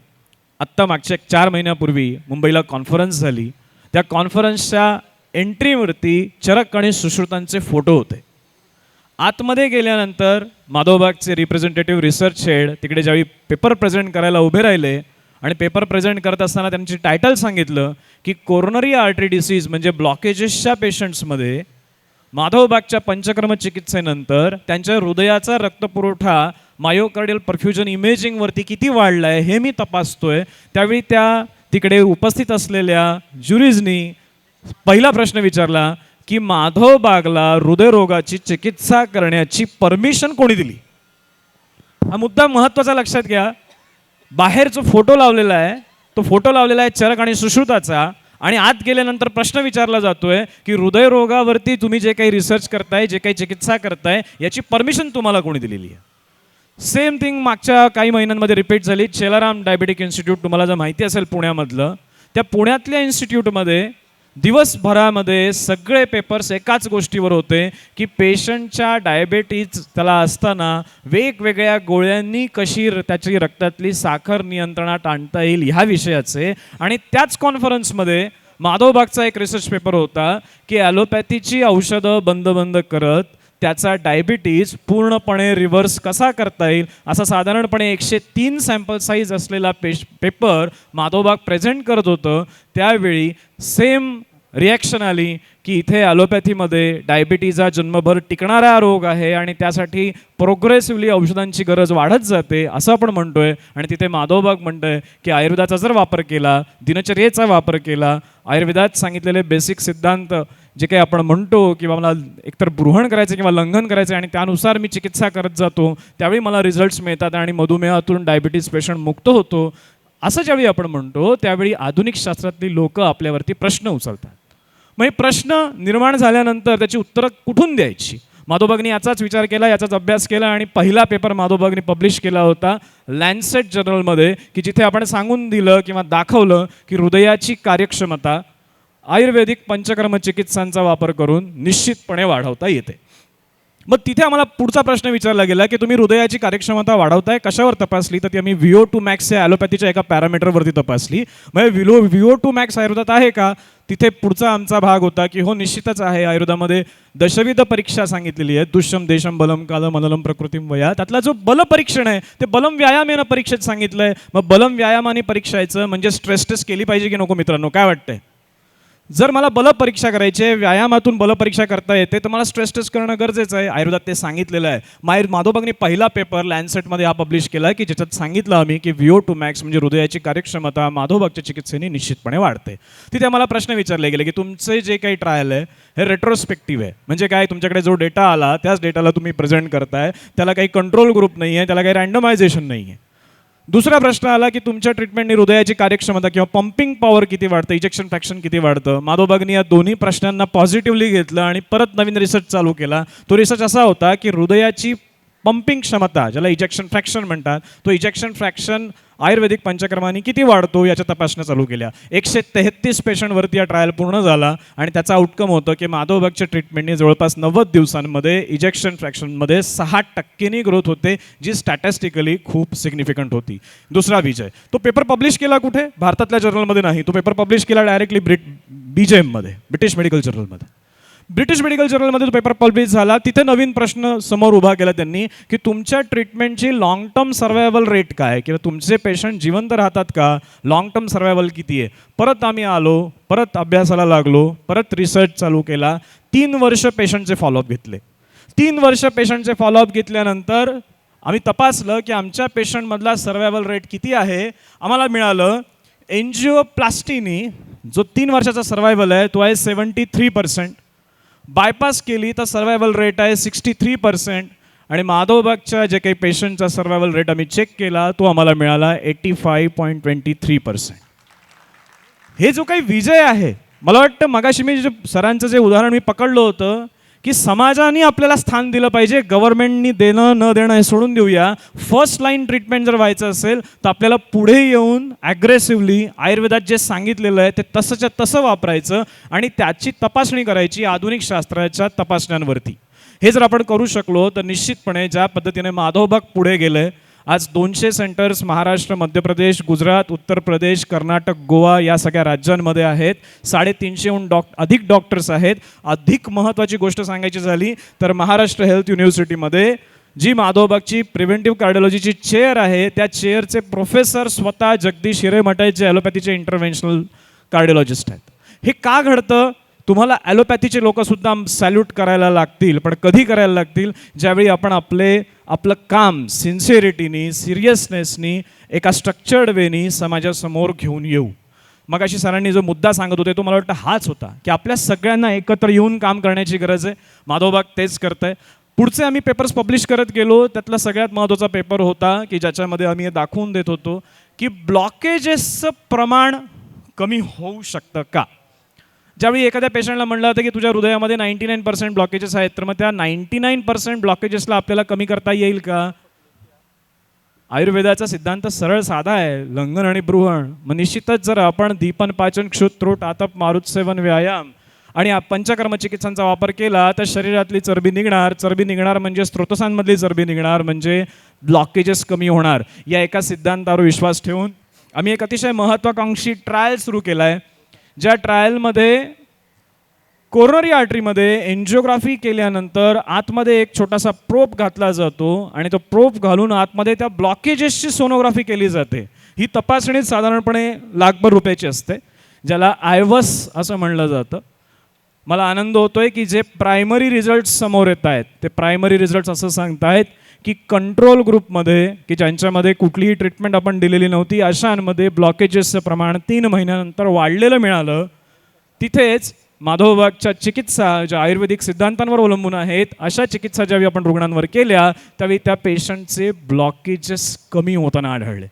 आत्ता मागच्या 4 महिन्यापूर्वी मुंबईला कॉन्फरन्स झाली. त्या कॉन्फरन्सच्या एंट्रीवरती चरक आणि सुश्रुतांचे फोटो होते. आतमध्ये गेल्यानंतर माधवबागचे रिप्रेझेंटेटिव्ह रिसर्च हेड तिकडे ज्यावेळी पेपर प्रेझेंट करायला उभे राहिले आणि पेपर प्रेझेंट करत असताना त्यांची टायटल सांगितलं की कोरोनरी आर्टरी डिसीज म्हणजे ब्लॉकेजेसच्या पेशंट्समध्ये माधवबागच्या पंचकर्म चिकित्सेनंतर त्यांच्या हृदयाचा रक्तपुरवठा मायोकार्डियल परफ्युजन इमेजिंगवरती किती वाढला आहे हे मी तपासतोय. त्यावेळी त्या तिकडे उपस्थित असलेल्या ज्युरीजनी पहिला प्रश्न विचारला की माधवबागला हृदयरोगाची चिकित्सा करण्याची परमिशन कोणी दिली. हा मुद्दा महत्त्वाचा लक्षात घ्या. बाहेर जो फोटो लावलेला आहे तो फोटो लावलेला आहे चरक आणि सुश्रुताचा, आणि आत गेल्यानंतर प्रश्न विचारला जातोय की हृदयरोगावरती तुम्ही जे काही रिसर्च करताय, जे काही चिकित्सा करताय, याची परमिशन तुम्हाला कोणी दिलेली आहे. सेम थिंग मागच्या काही महिन्यांमध्ये रिपीट झाली. चेलाराम डायबेटिक इन्स्टिट्यूट तुम्हाला जर माहिती असेल पुण्यामधलं, त्या पुण्यातल्या इन्स्टिट्यूटमध्ये दिवसभरामध्ये सगळे पेपर्स एकाच गोष्टीवर होते की पेशंटच्या डायबेटीज त्याला असताना वेगवेगळ्या गोळ्यांनी कशी त्याची रक्तातली साखर नियंत्रणात आणता येईल ह्या विषयाचे. आणि त्याच कॉन्फरन्समध्ये माधवबागचा एक रिसर्च पेपर होता की ॲलोपॅथीची औषधं बंद करत त्याचा डायबिटीज पूर्णपणे रिव्हर्स कसा करता येईल असा साधारणपणे 103 सॅम्पल साईज असलेला पेपर माधवबाग प्रेझेंट करत होतं. त्यावेळी सेम रिॲक्शन आली की इथे ॲलोपॅथीमध्ये डायबिटीज हा जन्मभर टिकणारा रोग आहे आणि त्यासाठी प्रोग्रेसिव्हली औषधांची गरज वाढत जाते असं आपण म्हणतोय. आणि तिथे माधवबाग म्हणतोय की आयुर्वेदाचा जर वापर केला, दिनचर्येचा वापर केला, आयुर्वेदात सांगितलेले बेसिक सिद्धांत जे काही आपण म्हणतो किंवा मला एकतर ब्रूहण करायचं किंवा लंघन करायचं आणि त्यानुसार मी चिकित्सा करत जातो, त्यावेळी मला रिझल्ट्स मिळतात आणि मधुमेहातून डायबिटीज पेशंट मुक्त होतो, असं ज्यावेळी आपण म्हणतो त्यावेळी आधुनिक शास्त्रातली लोक आपल्यावरती प्रश्न उचलतात. मग हे प्रश्न निर्माण झाल्यानंतर त्याची उत्तरं कुठून द्यायची. माधवबागनी याचाच विचार केला, याचाच अभ्यास केला आणि पहिला पेपर माधवबागनी पब्लिश केला होता लॅन्सेट जर्नलमध्ये, की जिथे आपण सांगून दिलं किंवा दाखवलं की हृदयाची कार्यक्षमता आयुर्वेदिक पंचकर्म चिकित्सांचा वापर करून निश्चितपणे वाढवता येते. मग तिथे आम्हाला पुढचा प्रश्न विचारला गेला की तुम्ही हृदयाची कार्यक्षमता वाढवताय, कशावर तपासली. तर ती आम्ही VO2 max या ॲलोपॅथीच्या एका पॅरामीटरवरती तपासली. म्हणजे VO2 max आयुर्वेदात आहे का. तिथे पुढचा आमचा भाग होता की हो निश्चितच आहे. आयुर्वेदामध्ये दशविध परीक्षा सांगितलेली आहे, दुष्यम देशम बलम कालम मनलम प्रकृतीम वया. त्यातला जो बल परीक्षण आहे ते बलम व्यायामेनं परीक्षेत सांगितलं आहे. मग बलम व्यायामाने परीक्षायचं म्हणजे स्ट्रेस टेस्ट केली पाहिजे की नको मित्रांनो, काय वाटतंय. जर मला बल परीक्षा करायची आहे, व्यायामातून बल परीक्षा करता येते, तर मला स्ट्रेस टेस्ट करणं गरजेचं आहे. आयुर्वेदात ते सांगितलेलं आहे. माधवबागनी पहिला पेपर लॅन्सेटमध्ये हा पब्लिश केला की ज्याच्यात सांगितलं आम्ही की VO2 max म्हणजे हृदयाची कार्यक्षमता माधवबागच्या चिकित्सेने निश्चितपणे वाढते. तिथे आम्हाला प्रश्न विचारले गेले की तुमचे जे काही ट्रायल आहे हे रेट्रोस्पेक्टिव्ह आहे, म्हणजे काय, तुमच्याकडे जो डेटा आला त्याच डेटाला तुम्ही प्रेझेंट करताय, त्याला काही कंट्रोल ग्रुप नाही आहे, त्याला काही रँडमायझेशन नाही आहे. दुसरा प्रश्न आला की तुमच्या ट्रीटमेंटने हृदयाची कार्यक्षमता किंवा पंपिंग पॉवर किती वाढतं, इजेक्शन फ्रॅक्शन किती वाढतं. माधवबागनी या दोन्ही प्रश्नांना पॉझिटिव्हली घेतलं आणि परत नवीन रिसर्च चालू केला. तो रिसर्च असा होता की हृदयाची पंपिंग क्षमता, ज्याला इजेक्शन फ्रॅक्शन म्हणतात, तो इजेक्शन फ्रॅक्शन आयुर्वेदिक पंचकर्मांनी किती वाढतो याच्या तपासण्या चालू केल्या. 133 पेशंटवरती हा ट्रायल पूर्ण झाला आणि त्याचा आउटकम होतं की माधवबागच्या ट्रीटमेंटने जवळपास 90 दिवसांमध्ये इजेक्शन फ्रॅक्शनमध्ये 6% ग्रोथ होते, जी स्टॅटिस्टिकली खूप सिग्निफिकंट होती. दुसरा विजय, तो पेपर पब्लिश केला कुठे, भारतातल्या जर्नलमध्ये नाही, तो पेपर पब्लिश केला डायरेक्टली BJMमध्ये, ब्रिटिश मेडिकल जर्नलमध्ये. ब्रिटिश मेडिकल जर्नलमध्ये तो पेपर पब्लिश झाला. तिथे नवीन प्रश्न समोर उभा केला त्यांनी की तुमच्या ट्रीटमेंटची लॉंग टर्म सर्वायवल रेट काय, किंवा तुमचे पेशंट जिवंत राहतात का, लॉंग टर्म सर्वायवल किती आहे. परत आम्ही आलो, परत अभ्यासाला लागलो, परत रिसर्च चालू केला. 3 वर्ष पेशंटचे फॉलोअप घेतले. 3 वर्ष पेशंटचे फॉलोअप घेतल्यानंतर आम्ही तपासलं की आमच्या पेशंटमधला सर्वायवल रेट किती आहे. आम्हाला मिळालं एन्जिओप्लास्टीनी जो 3 वर्षाचा सर्वायवल आहे तो आहे 73%. बायपास केली तर सर्वायवल रेट आहे 63%. आणि माधवबागच्या जे काही पेशंटचा सर्वायवल रेट आम्ही चेक केला तो आम्हाला मिळाला 85.23%. हे जो काही विजय आहे, मला वाटतं मगाशी मी सरांचं जे उदाहरण मी पकडलं होतं की समाजाने आपल्याला स्थान दिलं पाहिजे, गव्हर्नमेंटनी देणं न देणं हे सोडून देऊया. फर्स्ट लाईन ट्रीटमेंट जर व्हायचं असेल तर आपल्याला पुढे येऊन ॲग्रेसिव्हली आयुर्वेदात जे सांगितलेलं आहे ते तसंच्या तसं वापरायचं आणि त्याची तपासणी करायची आधुनिक शास्त्राच्या तपासण्यांवरती. हे जर आपण करू शकलो तर निश्चितपणे ज्या पद्धतीने माधवबाग पुढे गेले, आज 200 सेंटर्स महाराष्ट्र, मध्य प्रदेश, गुजरात, उत्तर प्रदेश, कर्नाटक, गोवा या सगळ्या राज्यांमध्ये आहेत. 350हून अधिक डॉक्टर्स आहेत. अधिक महत्त्वाची गोष्ट सांगायची झाली तर महाराष्ट्र हेल्थ युनिव्हर्सिटीमध्ये जी माधवबागची प्रिव्हेंटिव्ह कार्डिओलॉजीची चेअर आहे, त्या चेअरचे प्रोफेसर स्वतः जगदीश हिरेमठाचे ॲलोपॅथीचे इंटरव्हेन्शनल कार्डिओलॉजिस्ट आहेत. हे का घडतं? तुम्हाला ॲलोपॅथीचे लोकंसुद्धा सॅल्यूट करायला लागतील, पण कधी करायला लागतील? ज्यावेळी आपण आपलं काम सिन्सिअरिटीनी, सिरियसनेसनी, एका स्ट्रक्चर्ड वेनी समाजासमोर घेऊन येऊ. मग अशी सरांनी जो मुद्दा सांगत होते तो मला वाटतं हाच होता की आपल्या सगळ्यांना एकत्र येऊन काम करण्याची गरज आहे. माधवबाग तेच करत आहे. पुढचे आम्ही पेपर्स पब्लिश करत गेलो. त्यातला सगळ्यात महत्त्वाचा पेपर होता की ज्याच्यामध्ये आम्ही हे दाखवून देत होतो की ब्लॉकेजेसचं प्रमाण कमी होऊ शकतं का. ज्यावेळी एखाद्या पेशंटला म्हणलं होतं की तुझ्या हृदयामध्ये 99% ब्लॉकेजेस आहेत, तर मग त्या 99% ब्लॉकेजेसला आपल्याला कमी करता येईल का? आयुर्वेदाचा सिद्धांत सरळ साधा आहे, लंघन आणि बृहण. मग निश्चितच जर आपण दीपन, पाचन, क्षुत, त्रोट, आतप, मारुतसेवन, व्यायाम आणि पंचकर्म चिकित्सांचा वापर केला तर शरीरातली चरबी निघणार. चरबी निघणार म्हणजे स्त्रोतसांमधली चरबी निघणार, म्हणजे ब्लॉकेजेस कमी होणार. या एका सिद्धांतावर विश्वास ठेवून आम्ही एक अतिशय महत्त्वाकांक्षी ट्रायल सुरू केला आहे, ज्या ट्रायलमध्ये कोरोनरी आर्टरीमध्ये एन्जिओग्राफी केल्यानंतर आतमध्ये एक छोटासा प्रोब घातला जातो आणि तो प्रोब घालून आतमध्ये त्या ब्लॉकेजेसची सोनोग्राफी केली जाते. ही तपासणी साधारणपणे लाखभर रुपयाची असते, ज्याला आयवस असं म्हणलं जातं. मला आनंद होतोय की जे प्रायमरी रिझल्ट्स समोर येत आहेत ते प्रायमरी रिझल्ट्स असं सांगतायत की कंट्रोल ग्रुपमध्ये, की ज्यांच्यामध्ये कुठलीही ट्रीटमेंट आपण दिलेली नव्हती, अशांमध्ये ब्लॉकेजेसचं प्रमाण 3 महिन्यानंतर वाढलेलं मिळालं. तिथेच माधवबागच्या चिकित्सा ज्या आयुर्वेदिक सिद्धांतांवर अवलंबून आहेत, अशा चिकित्सा ज्यावेळी आपण रुग्णांवर केल्या त्यावेळी त्या पेशंटचे ब्लॉकेजेस कमी होताना आढळले.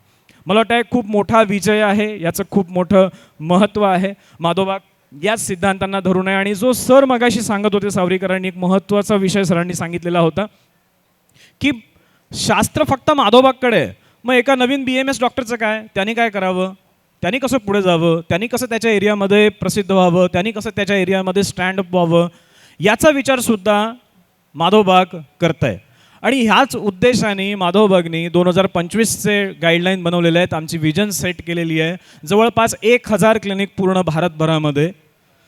मला वाटतं खूप मोठा विजय आहे, याचं खूप मोठं महत्त्व आहे. माधवबाग याच सिद्धांतांना धरून आहे. आणि जो सर मगाशी सांगत होते सावरीकरांनी, एक महत्त्वाचा विषय सरांनी सांगितलेला होता की शास्त्र फक्त माधवबागकडे आहे. मग एका नवीन BMS डॉक्टरचं काय? त्यांनी काय करावं? त्यांनी कसं पुढे जावं? त्यांनी कसं त्याच्या एरियामध्ये प्रसिद्ध व्हावं? त्यांनी कसं त्याच्या एरियामध्ये स्टँडअप व्हावं? याचा विचारसुद्धा माधवबाग करत आहे. आणि ह्याच उद्देशाने माधवबागनी 2025चे गाईडलाईन बनवलेले आहेत. आमची विजन सेट केलेली आहे. जवळपास 1000 क्लिनिक पूर्ण भारतभरामध्ये,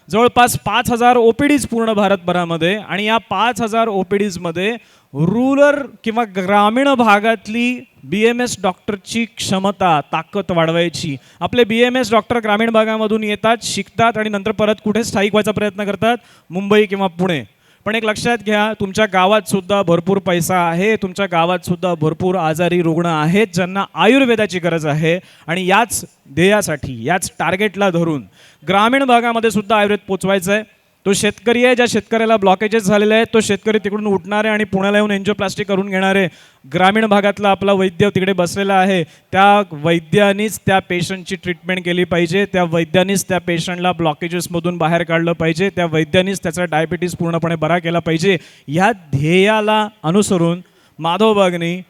जवळपास 5000 OPDs पूर्ण भारतभरामध्ये. आणि या 5000 OPDsमध्ये रूरल किंवा ग्रामीण भागातली BMS डॉक्टरची क्षमता, ताकद वाढवायची. आपले BMS डॉक्टर ग्रामीण भागामधून येतात, शिकतात आणि नंतर परत कुठे स्थायिक व्हायचा प्रयत्न करतात, मुंबई किंवा पुणे. पण एक लक्षात घ्या, तुमच्या गावात सुद्धा भरपूर पैसा आहे, तुमच्या गावात सुद्धा भरपूर आजारी रुग्ण आहेत ज्यांना आयुर्वेदाची गरज आहे. आणि याच ध्येयासाठी, याच टार्गेटला धरून ग्रामीण भागामध्ये सुद्धा आयुर्वेद पोचवायचं आहे. तो शेतकरी आहे, ज्या शेतकऱ्याला ब्लॉकेजेस झालेले आहेत तो शेतकरी तिकडून उठणारे आणि पुण्याला येऊन एन्जिओप्लास्टी करून घेणारे. ग्रामीण भागातला आपला वैद्य तिकडे बसलेला आहे, त्या वैद्यानीच त्या पेशंटची ट्रीटमेंट केली पाहिजे, त्या वैद्यानीच त्या पेशंटला ब्लॉकेजेसमधून बाहेर काढलं पाहिजे, त्या वैद्यानीच त्याचा डायबिटीस पूर्णपणे बरा केला पाहिजे. ह्या ध्येयाला अनुसरून माधवबागनी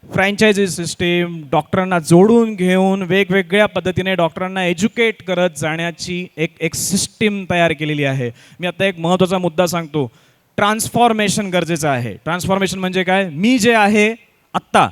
फ्रँचायझी सिस्टीम, डॉक्टरांना जोडून घेऊन वेगवेगळ्या पद्धतीने डॉक्टरांना एज्युकेट करत जाण्याची एक सिस्टीम तयार केलेली आहे. मी आता एक महत्त्वाचा मुद्दा सांगतो. ट्रान्सफॉर्मेशन गरजेचं आहे. ट्रान्सफॉर्मेशन म्हणजे काय? मी जे आहे आत्ता,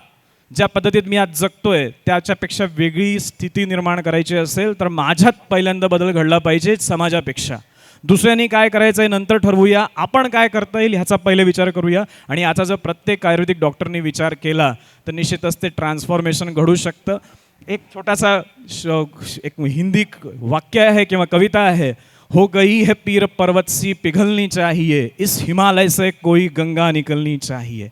ज्या पद्धतीत मी आज जगतोय त्याच्यापेक्षा वेगळी स्थिती निर्माण करायची असेल तर माझ्यात पहिल्यांदा बदल घडला पाहिजे समाजापेक्षा. दुसऱ्यांनी काय करायचं आहे नंतर ठरवूया, आपण काय करता येईल ह्याचा पहिले विचार करूया. आणि याचा जर प्रत्येक आयुर्वेदिक डॉक्टरने विचार केला तर निश्चितच ते ट्रान्सफॉर्मेशन घडू शकतं. एक छोटासा एक हिंदी वाक्य आहे किंवा कविता आहे, हो गई है पीर पर्वत सी पिघलनी चाहिए, इस हिमालय से कोई गंगा निकलनी चाहिए.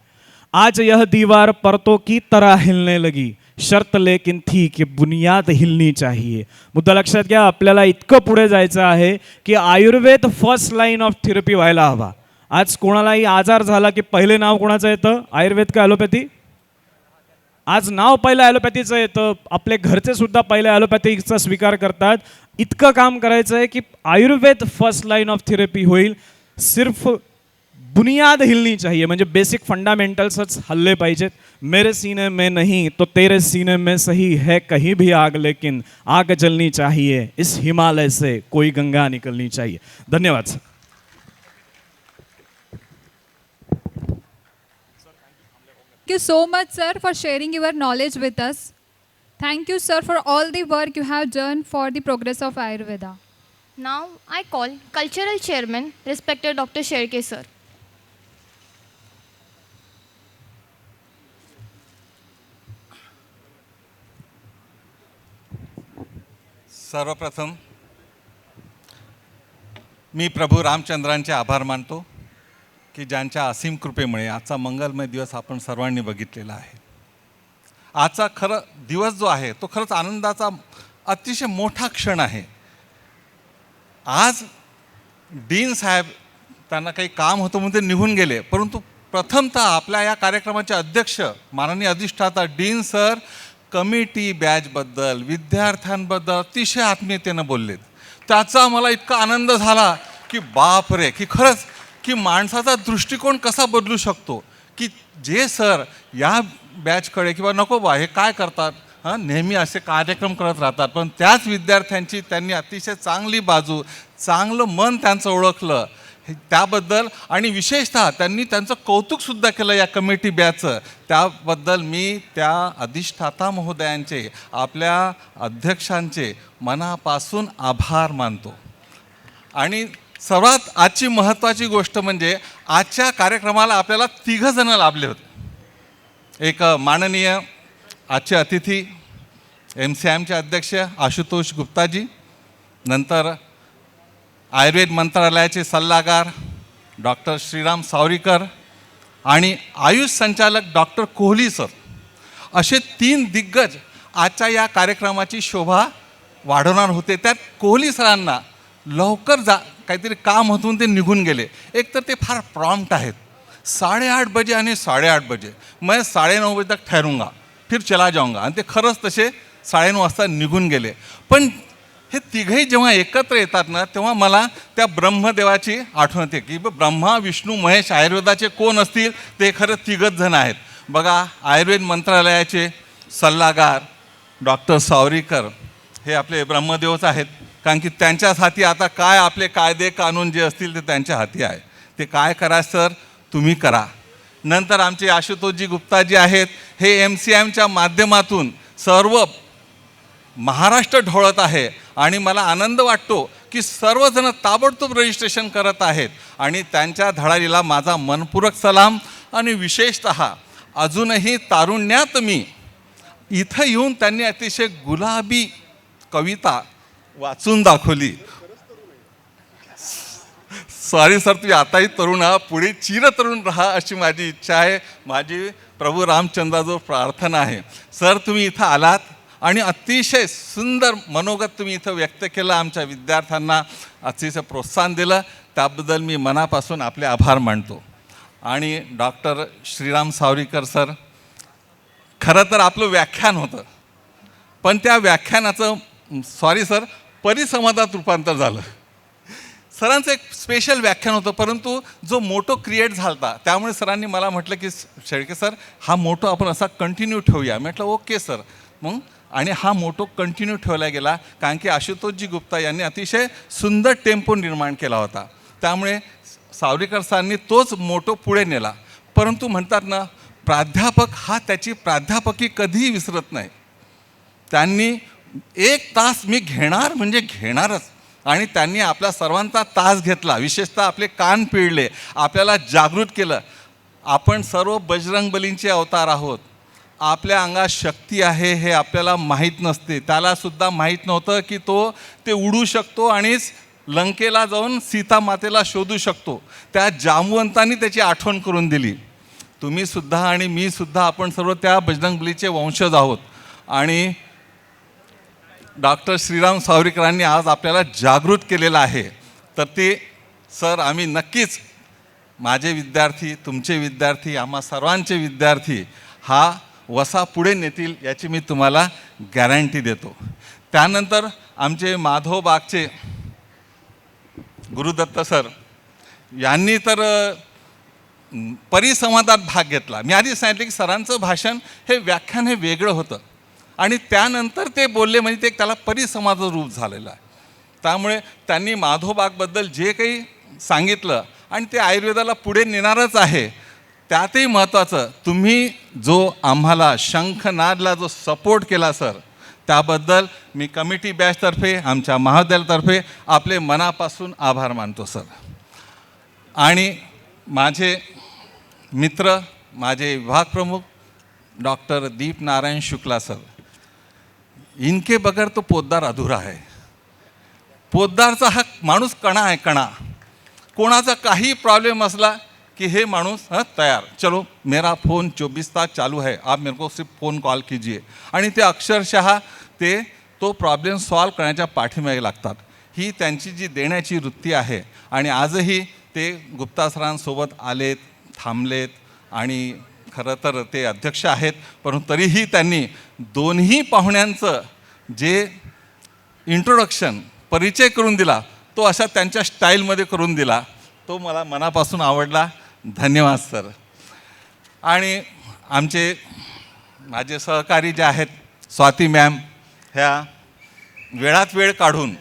आज यह दीवार परतों की तरह हिलने लगी, शर्त लेकिन थी की बुनियाद हिलनी चाहिए. मुद्दा लक्षात घ्या, आपल्याला इतकं पुढे जायचं आहे की Ayurveda first line of therapy व्हायला हवा. आज कोणालाही आजार झाला की पहिले नाव कोणाचं येतं? आयुर्वेद का ॲलोपॅथी? आज नाव पहिलं ॲलोपॅथीचं येतं. आपले घरचे सुद्धा पहिल्या ॲलोपॅथीचा स्वीकार करतात. इतकं काम करायचं आहे की Ayurveda first line of therapy होईल. सिर्फ बुनियाद हिलनी चाहिए, म्हणजे बेसिक फंडामेंटल्सच हल्ले पाहिजेत. मेरे सीने में नहीं तो तेरे सीने में सही है कहीं भी आग, लेकिन आग जलनी चाहिए, इस हिमालय से कोई गंगा निकलनी चाहिए. धन्यवाद sir. Thank you so much, sir, for sharing your knowledge with us. Thank you, sir, for all the work you have done for the progress of Ayurveda. Now I call Cultural Chairman, respected Dr. Sherke sir. सर्वप्रथम मी प्रभू रामचंद्रांचे आभार मानतो की ज्यांच्या असीम कृपेमुळे आजचा मंगलमय दिवस आपण सर्वांनी बघितलेला आहे. आजचा खरं दिवस जो आहे तो खरंच आनंदाचा अतिशय मोठा क्षण आहे. आज डीन साहेब त्यांना काही काम होतं म्हणून ते निघून गेले, परंतु प्रथमतः आपल्या या कार्यक्रमाचे अध्यक्ष माननीय अधिष्ठाता डीन सर कमिटी बॅचबद्दल विद्यार्थ्यांबद्दल अतिशय आत्मीयतेनं बोललेत. त्याचा मला इतका आनंद झाला की बाप रे, की खरंच की माणसाचा दृष्टिकोन कसा बदलू शकतो. की जे सर या बॅचकडे किंवा नको बा हे काय करतात, नेहमी असे कार्यक्रम करत राहतात, पण त्याच विद्यार्थ्यांची त्यांनी अतिशय चांगली बाजू, चांगलं मन त्यांचं ओळखलं त्याबद्दल आणि विशेषतः त्यांनी त्यांचं कौतुकसुद्धा केलं या कमिटी बॅचचं. त्याबद्दल मी त्या अधिष्ठाता महोदयांचे, आपल्या अध्यक्षांचे मनापासून आभार मानतो. आणि सर्वात आजची महत्त्वाची गोष्ट म्हणजे आजच्या कार्यक्रमाला आपल्याला 3 जण लाभले होते. एक माननीय आजचे अतिथी MCIMचे अध्यक्ष आशुतोष गुप्ताजी, नंतर आयुर्वेद मंत्रालयाचे सल्लागार डॉक्टर श्रीराम सावरीकर आणि आयुष संचालक डॉक्टर कोहली सर, असे 3 दिग्गज आजच्या या कार्यक्रमाची शोभा वाढवणार होते. त्यात कोहली सरांना लवकर काहीतरी काम होतून ते निघून गेले. एक तर ते फार प्रॉम्प्ट आहेत, 8:30 बजे आणि 8:30 बजे, मैं 9:30 बजे तक ठहरूंगा फिर चला जाऊंगा, आणि ते खरंच तसे 9:30 वाजता निघून गेले. पण हे तिघही जेव्हा एकत्र येतात ना, तेव्हा मला त्या ब्रह्मदेवाची आठवण येते की ब्रह्मा विष्णू महेश आयुर्वेदाचे कोण असतील, ते खरं 3 जण आहेत. बघा, आयुर्वेद मंत्रालयाचे सल्लागार डॉक्टर सावरीकर हे आपले ब्रह्मदेवच आहेत, कारण की त्यांच्याच हाती आता काय आपले कायदे कानून जे असतील ते त्यांच्या हाती आहे. ते काय करा सर तुम्ही करा. नंतर आमचे आशुतोषजी गुप्ताजी आहेत, हे MCIMच्या माध्यमातून सर्व महाराष्ट्र ढवळत आहे आणि मला आनंद वाटतो की सर्वजण ताबडतोब रजिस्ट्रेशन करत आहेत. आणि त्यांच्या धडाडीला माझा मनपूर्वक सलाम. आणि विशेषतः अजूनही तारुण्यात मी इथं येऊन त्यांनी अतिशय गुलाबी कविता वाचून दाखवली. सॉरी सर, तुम्ही आताही तरुण आहात, पुढे चिरतरुण राहा अशी माझी इच्छा आहे, माझी प्रभू रामचंद्राजवळ प्रार्थना आहे. सर तुम्ही इथं आलात आणि अतिशय सुंदर मनोगत तुम्ही इथं व्यक्त केलं, आमच्या विद्यार्थ्यांना अतिशय प्रोत्साहन दिलं, त्याबद्दल मी मनापासून आपले आभार मानतो. आणि डॉक्टर श्रीराम सावरीकर सर, खरं तर आपलं व्याख्यान होतं, पण त्या व्याख्यानाचं सॉरी सर परिसंवादात रूपांतर झालं. सरांचं एक स्पेशल व्याख्यान होतं, परंतु जो मोटो क्रिएट झाला होता त्यामुळे सरांनी मला म्हटलं की शेळके सर हा मोटो आपण असा कंटिन्यू ठेवूया. म्हटलं ओके सर. मग आणि हा मोटो कंटिन्यू ठेवला गेला, कारण की आशुतोषजी गुप्ता यांनी अतिशय सुंदर टेम्पो निर्माण केला होता, त्यामुळे सावरीकर सरांनी तोच मोटो पुढे नेला. परंतु म्हणतात ना, प्राध्यापक हा त्याची प्राध्यापकी कधीही विसरत नाही. त्यांनी 1 तास मी घेणार म्हणजे घेणारच, आणि त्यांनी आपल्या सर्वांचा तास घेतला, विशेषतः आपले कान पिळले, आपल्याला जागृत केलं. आपण सर्व बजरंगबलींचे अवतार आहोत. आपल्या अंगात शक्ती आहे हे आपल्याला माहीत नसते. त्यालासुद्धा माहीत नव्हतं की ते उडू शकतो आणि लंकेला जाऊन सीता मातेला शोधू शकतो. त्या जामवंतांनी त्याची आठवण करून दिली. तुम्हीसुद्धा आणि मीसुद्धा आपण सर्व त्या बजरंगबलीचे वंशज आहोत. आणि डॉक्टर श्रीराम सावरीकरांनी आज आपल्याला जागृत केलेलं आहे. तर ते सर आम्ही नक्कीच, माझे विद्यार्थी, तुमचे विद्यार्थी, आम्हा सर्वांचे विद्यार्थी हा वसा पुढे नेतील याची मी तुम्हाला गॅरंटी देतो. त्यानंतर आमचे माधवबागचे गुरुदत्त सर यांनी तर परिसंवादात भाग घेतला. मी आधी सांगितलं की सरांचं भाषण हे व्याख्यान हे वेगळं होतं, आणि त्यानंतर ते बोलले म्हणजे ते त्याला परिसंवादाचं रूप झालेलं आहे. त्यामुळे त्यांनी माधवबागबद्दल जे काही सांगितलं आणि ते आयुर्वेदाला पुढे नेणारच आहे, त्यातही महत्त्वाचं तुम्ही जो आम्हाला शंखनादला जो सपोर्ट केला सर, त्याबद्दल मी कमिटी बॅचतर्फे, आमच्या महाविद्यालयातर्फे आपले मनापासून आभार मानतो सर. आणि माझे मित्र, माझे विभाग प्रमुख डॉक्टर दीप नारायण शुक्ला सर, इनके बगैर तो पोद्दार अधूरा है. पोद्दारचा हा माणूस कणा आहे, कणा. कोणाचा काही प्रॉब्लेम असला कि हे माणूस तयार, चलो मेरा फ़ोन 24 तास चालू है, आप मेरे को सिर्फ फ़ोन कॉल कीजिए. आणि ते अक्षरशः ते तो प्रॉब्लेम सॉल्व करण्याच्या पाठीमागे लागतात. ही त्यांची जी देण्याची वृत्ती आहे. आणि आजही ते गुप्ता सरांसोबत आलेत, थांबलेत आणि खरं तर ते अध्यक्ष आहेत, परंतु तरीही त्यांनी दोन्ही पाहुण्यांचं जे इंट्रोडक्शन, परिचय करून दिला, तो अशा त्यांच्या स्टाईलमध्ये करून दिला. तो मला मनापासून आवडला. धन्यवाद सर. आणि माझे सहकारी जे आहेत, स्वाती मॅम, ह्या वेळात वेळ काढून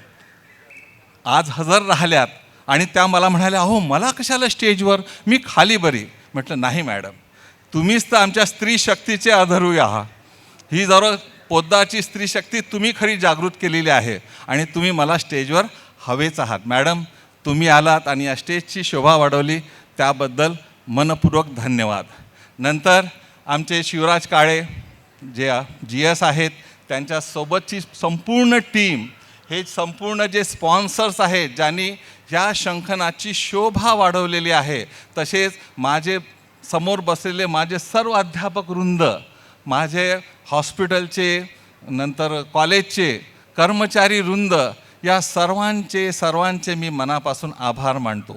आज हजर राहिल्यात आणि त्या मला म्हणाल्या, अहो मला कशाला स्टेजवर, मी खाली बरी. म्हटलं नाही मॅडम, तुम्हीच तर आमच्या स्त्री शक्तीचे अधरू आहात. ही जरा पोद्दारची स्त्री शक्ती तुम्ही खरी जागृत केलेली आहे आणि तुम्ही मला स्टेजवर हवेच आहात. मॅडम तुम्ही आलात आणि या स्टेजची शोभा वाढवली, त्याबद्दल मनपूर्वक धन्यवाद. नंतर आमचे शिवराज काळे जे GS आहेत, त्यांच्यासोबतची संपूर्ण टीम, हे संपूर्ण जे स्पॉन्सर्स आहेत ज्यांनी ह्या शंखनाची शोभा वाढवलेली आहे, तसेच माझे समोर बसलेले माझे सर्व अध्यापक वृंद, माझे हॉस्पिटलचे, नंतर कॉलेजचे कर्मचारी वृंद, या सर्वांचे मी मनापासून आभार मानतो.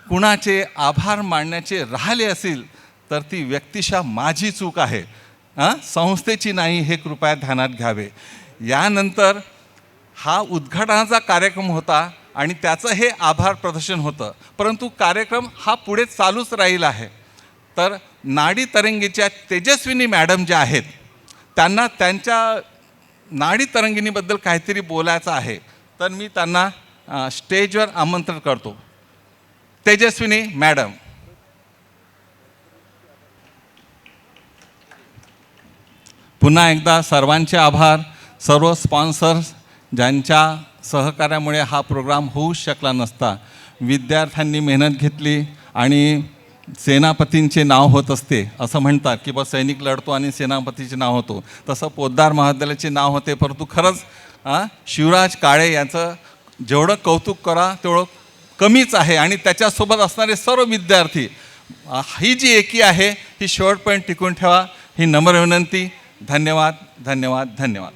कुणाचे आभार मानण्याचे राहिले असेल तर ती व्यक्तिशः माझी चूक आहे, संस्थेची नाही, हे कृपया ध्यानात घ्यावे. यानंतर हा उद्घाटनाचा कार्यक्रम होता आणि त्याचं हे आभार प्रदर्शन होतं, परंतु कार्यक्रम हा पुढे चालूच राहील आहे. तर नाडी तरंगीच्या तेजस्विनी मॅडम ज्या आहेत, त्यांना त्यांच्या नाडी तरंगिणीबद्दल काहीतरी बोलायचं आहे, तर मी त्यांना स्टेजवर आमंत्रण करतो. तेजस्विनी मॅडम. पुन्हा एकदा सर्वांचे आभार. सर्व स्पॉन्सर्स ज्यांच्या सहकार्यामुळे हा प्रोग्राम होऊ शकला नसता. विद्यार्थ्यांनी मेहनत घेतली आणि सेनापतींचे नाव होत असते, असं म्हणतात की बा सैनिक लढतो आणि सेनापतीचे नाव होतो, तसं पोद्दार महाविद्यालयाचे नाव होते. परंतु खरंच शिवराज काळे यांचं जेवढं कौतुक करा तेवढं कमीच आहे. आणि त्याच्यासोबत असणारे सर्व विद्यार्थी, ही जी एकी आहे ही शेवटपर्यंत टिकून ठेवा, ही नम्र विनंती. धन्यवाद, धन्यवाद, धन्यवाद.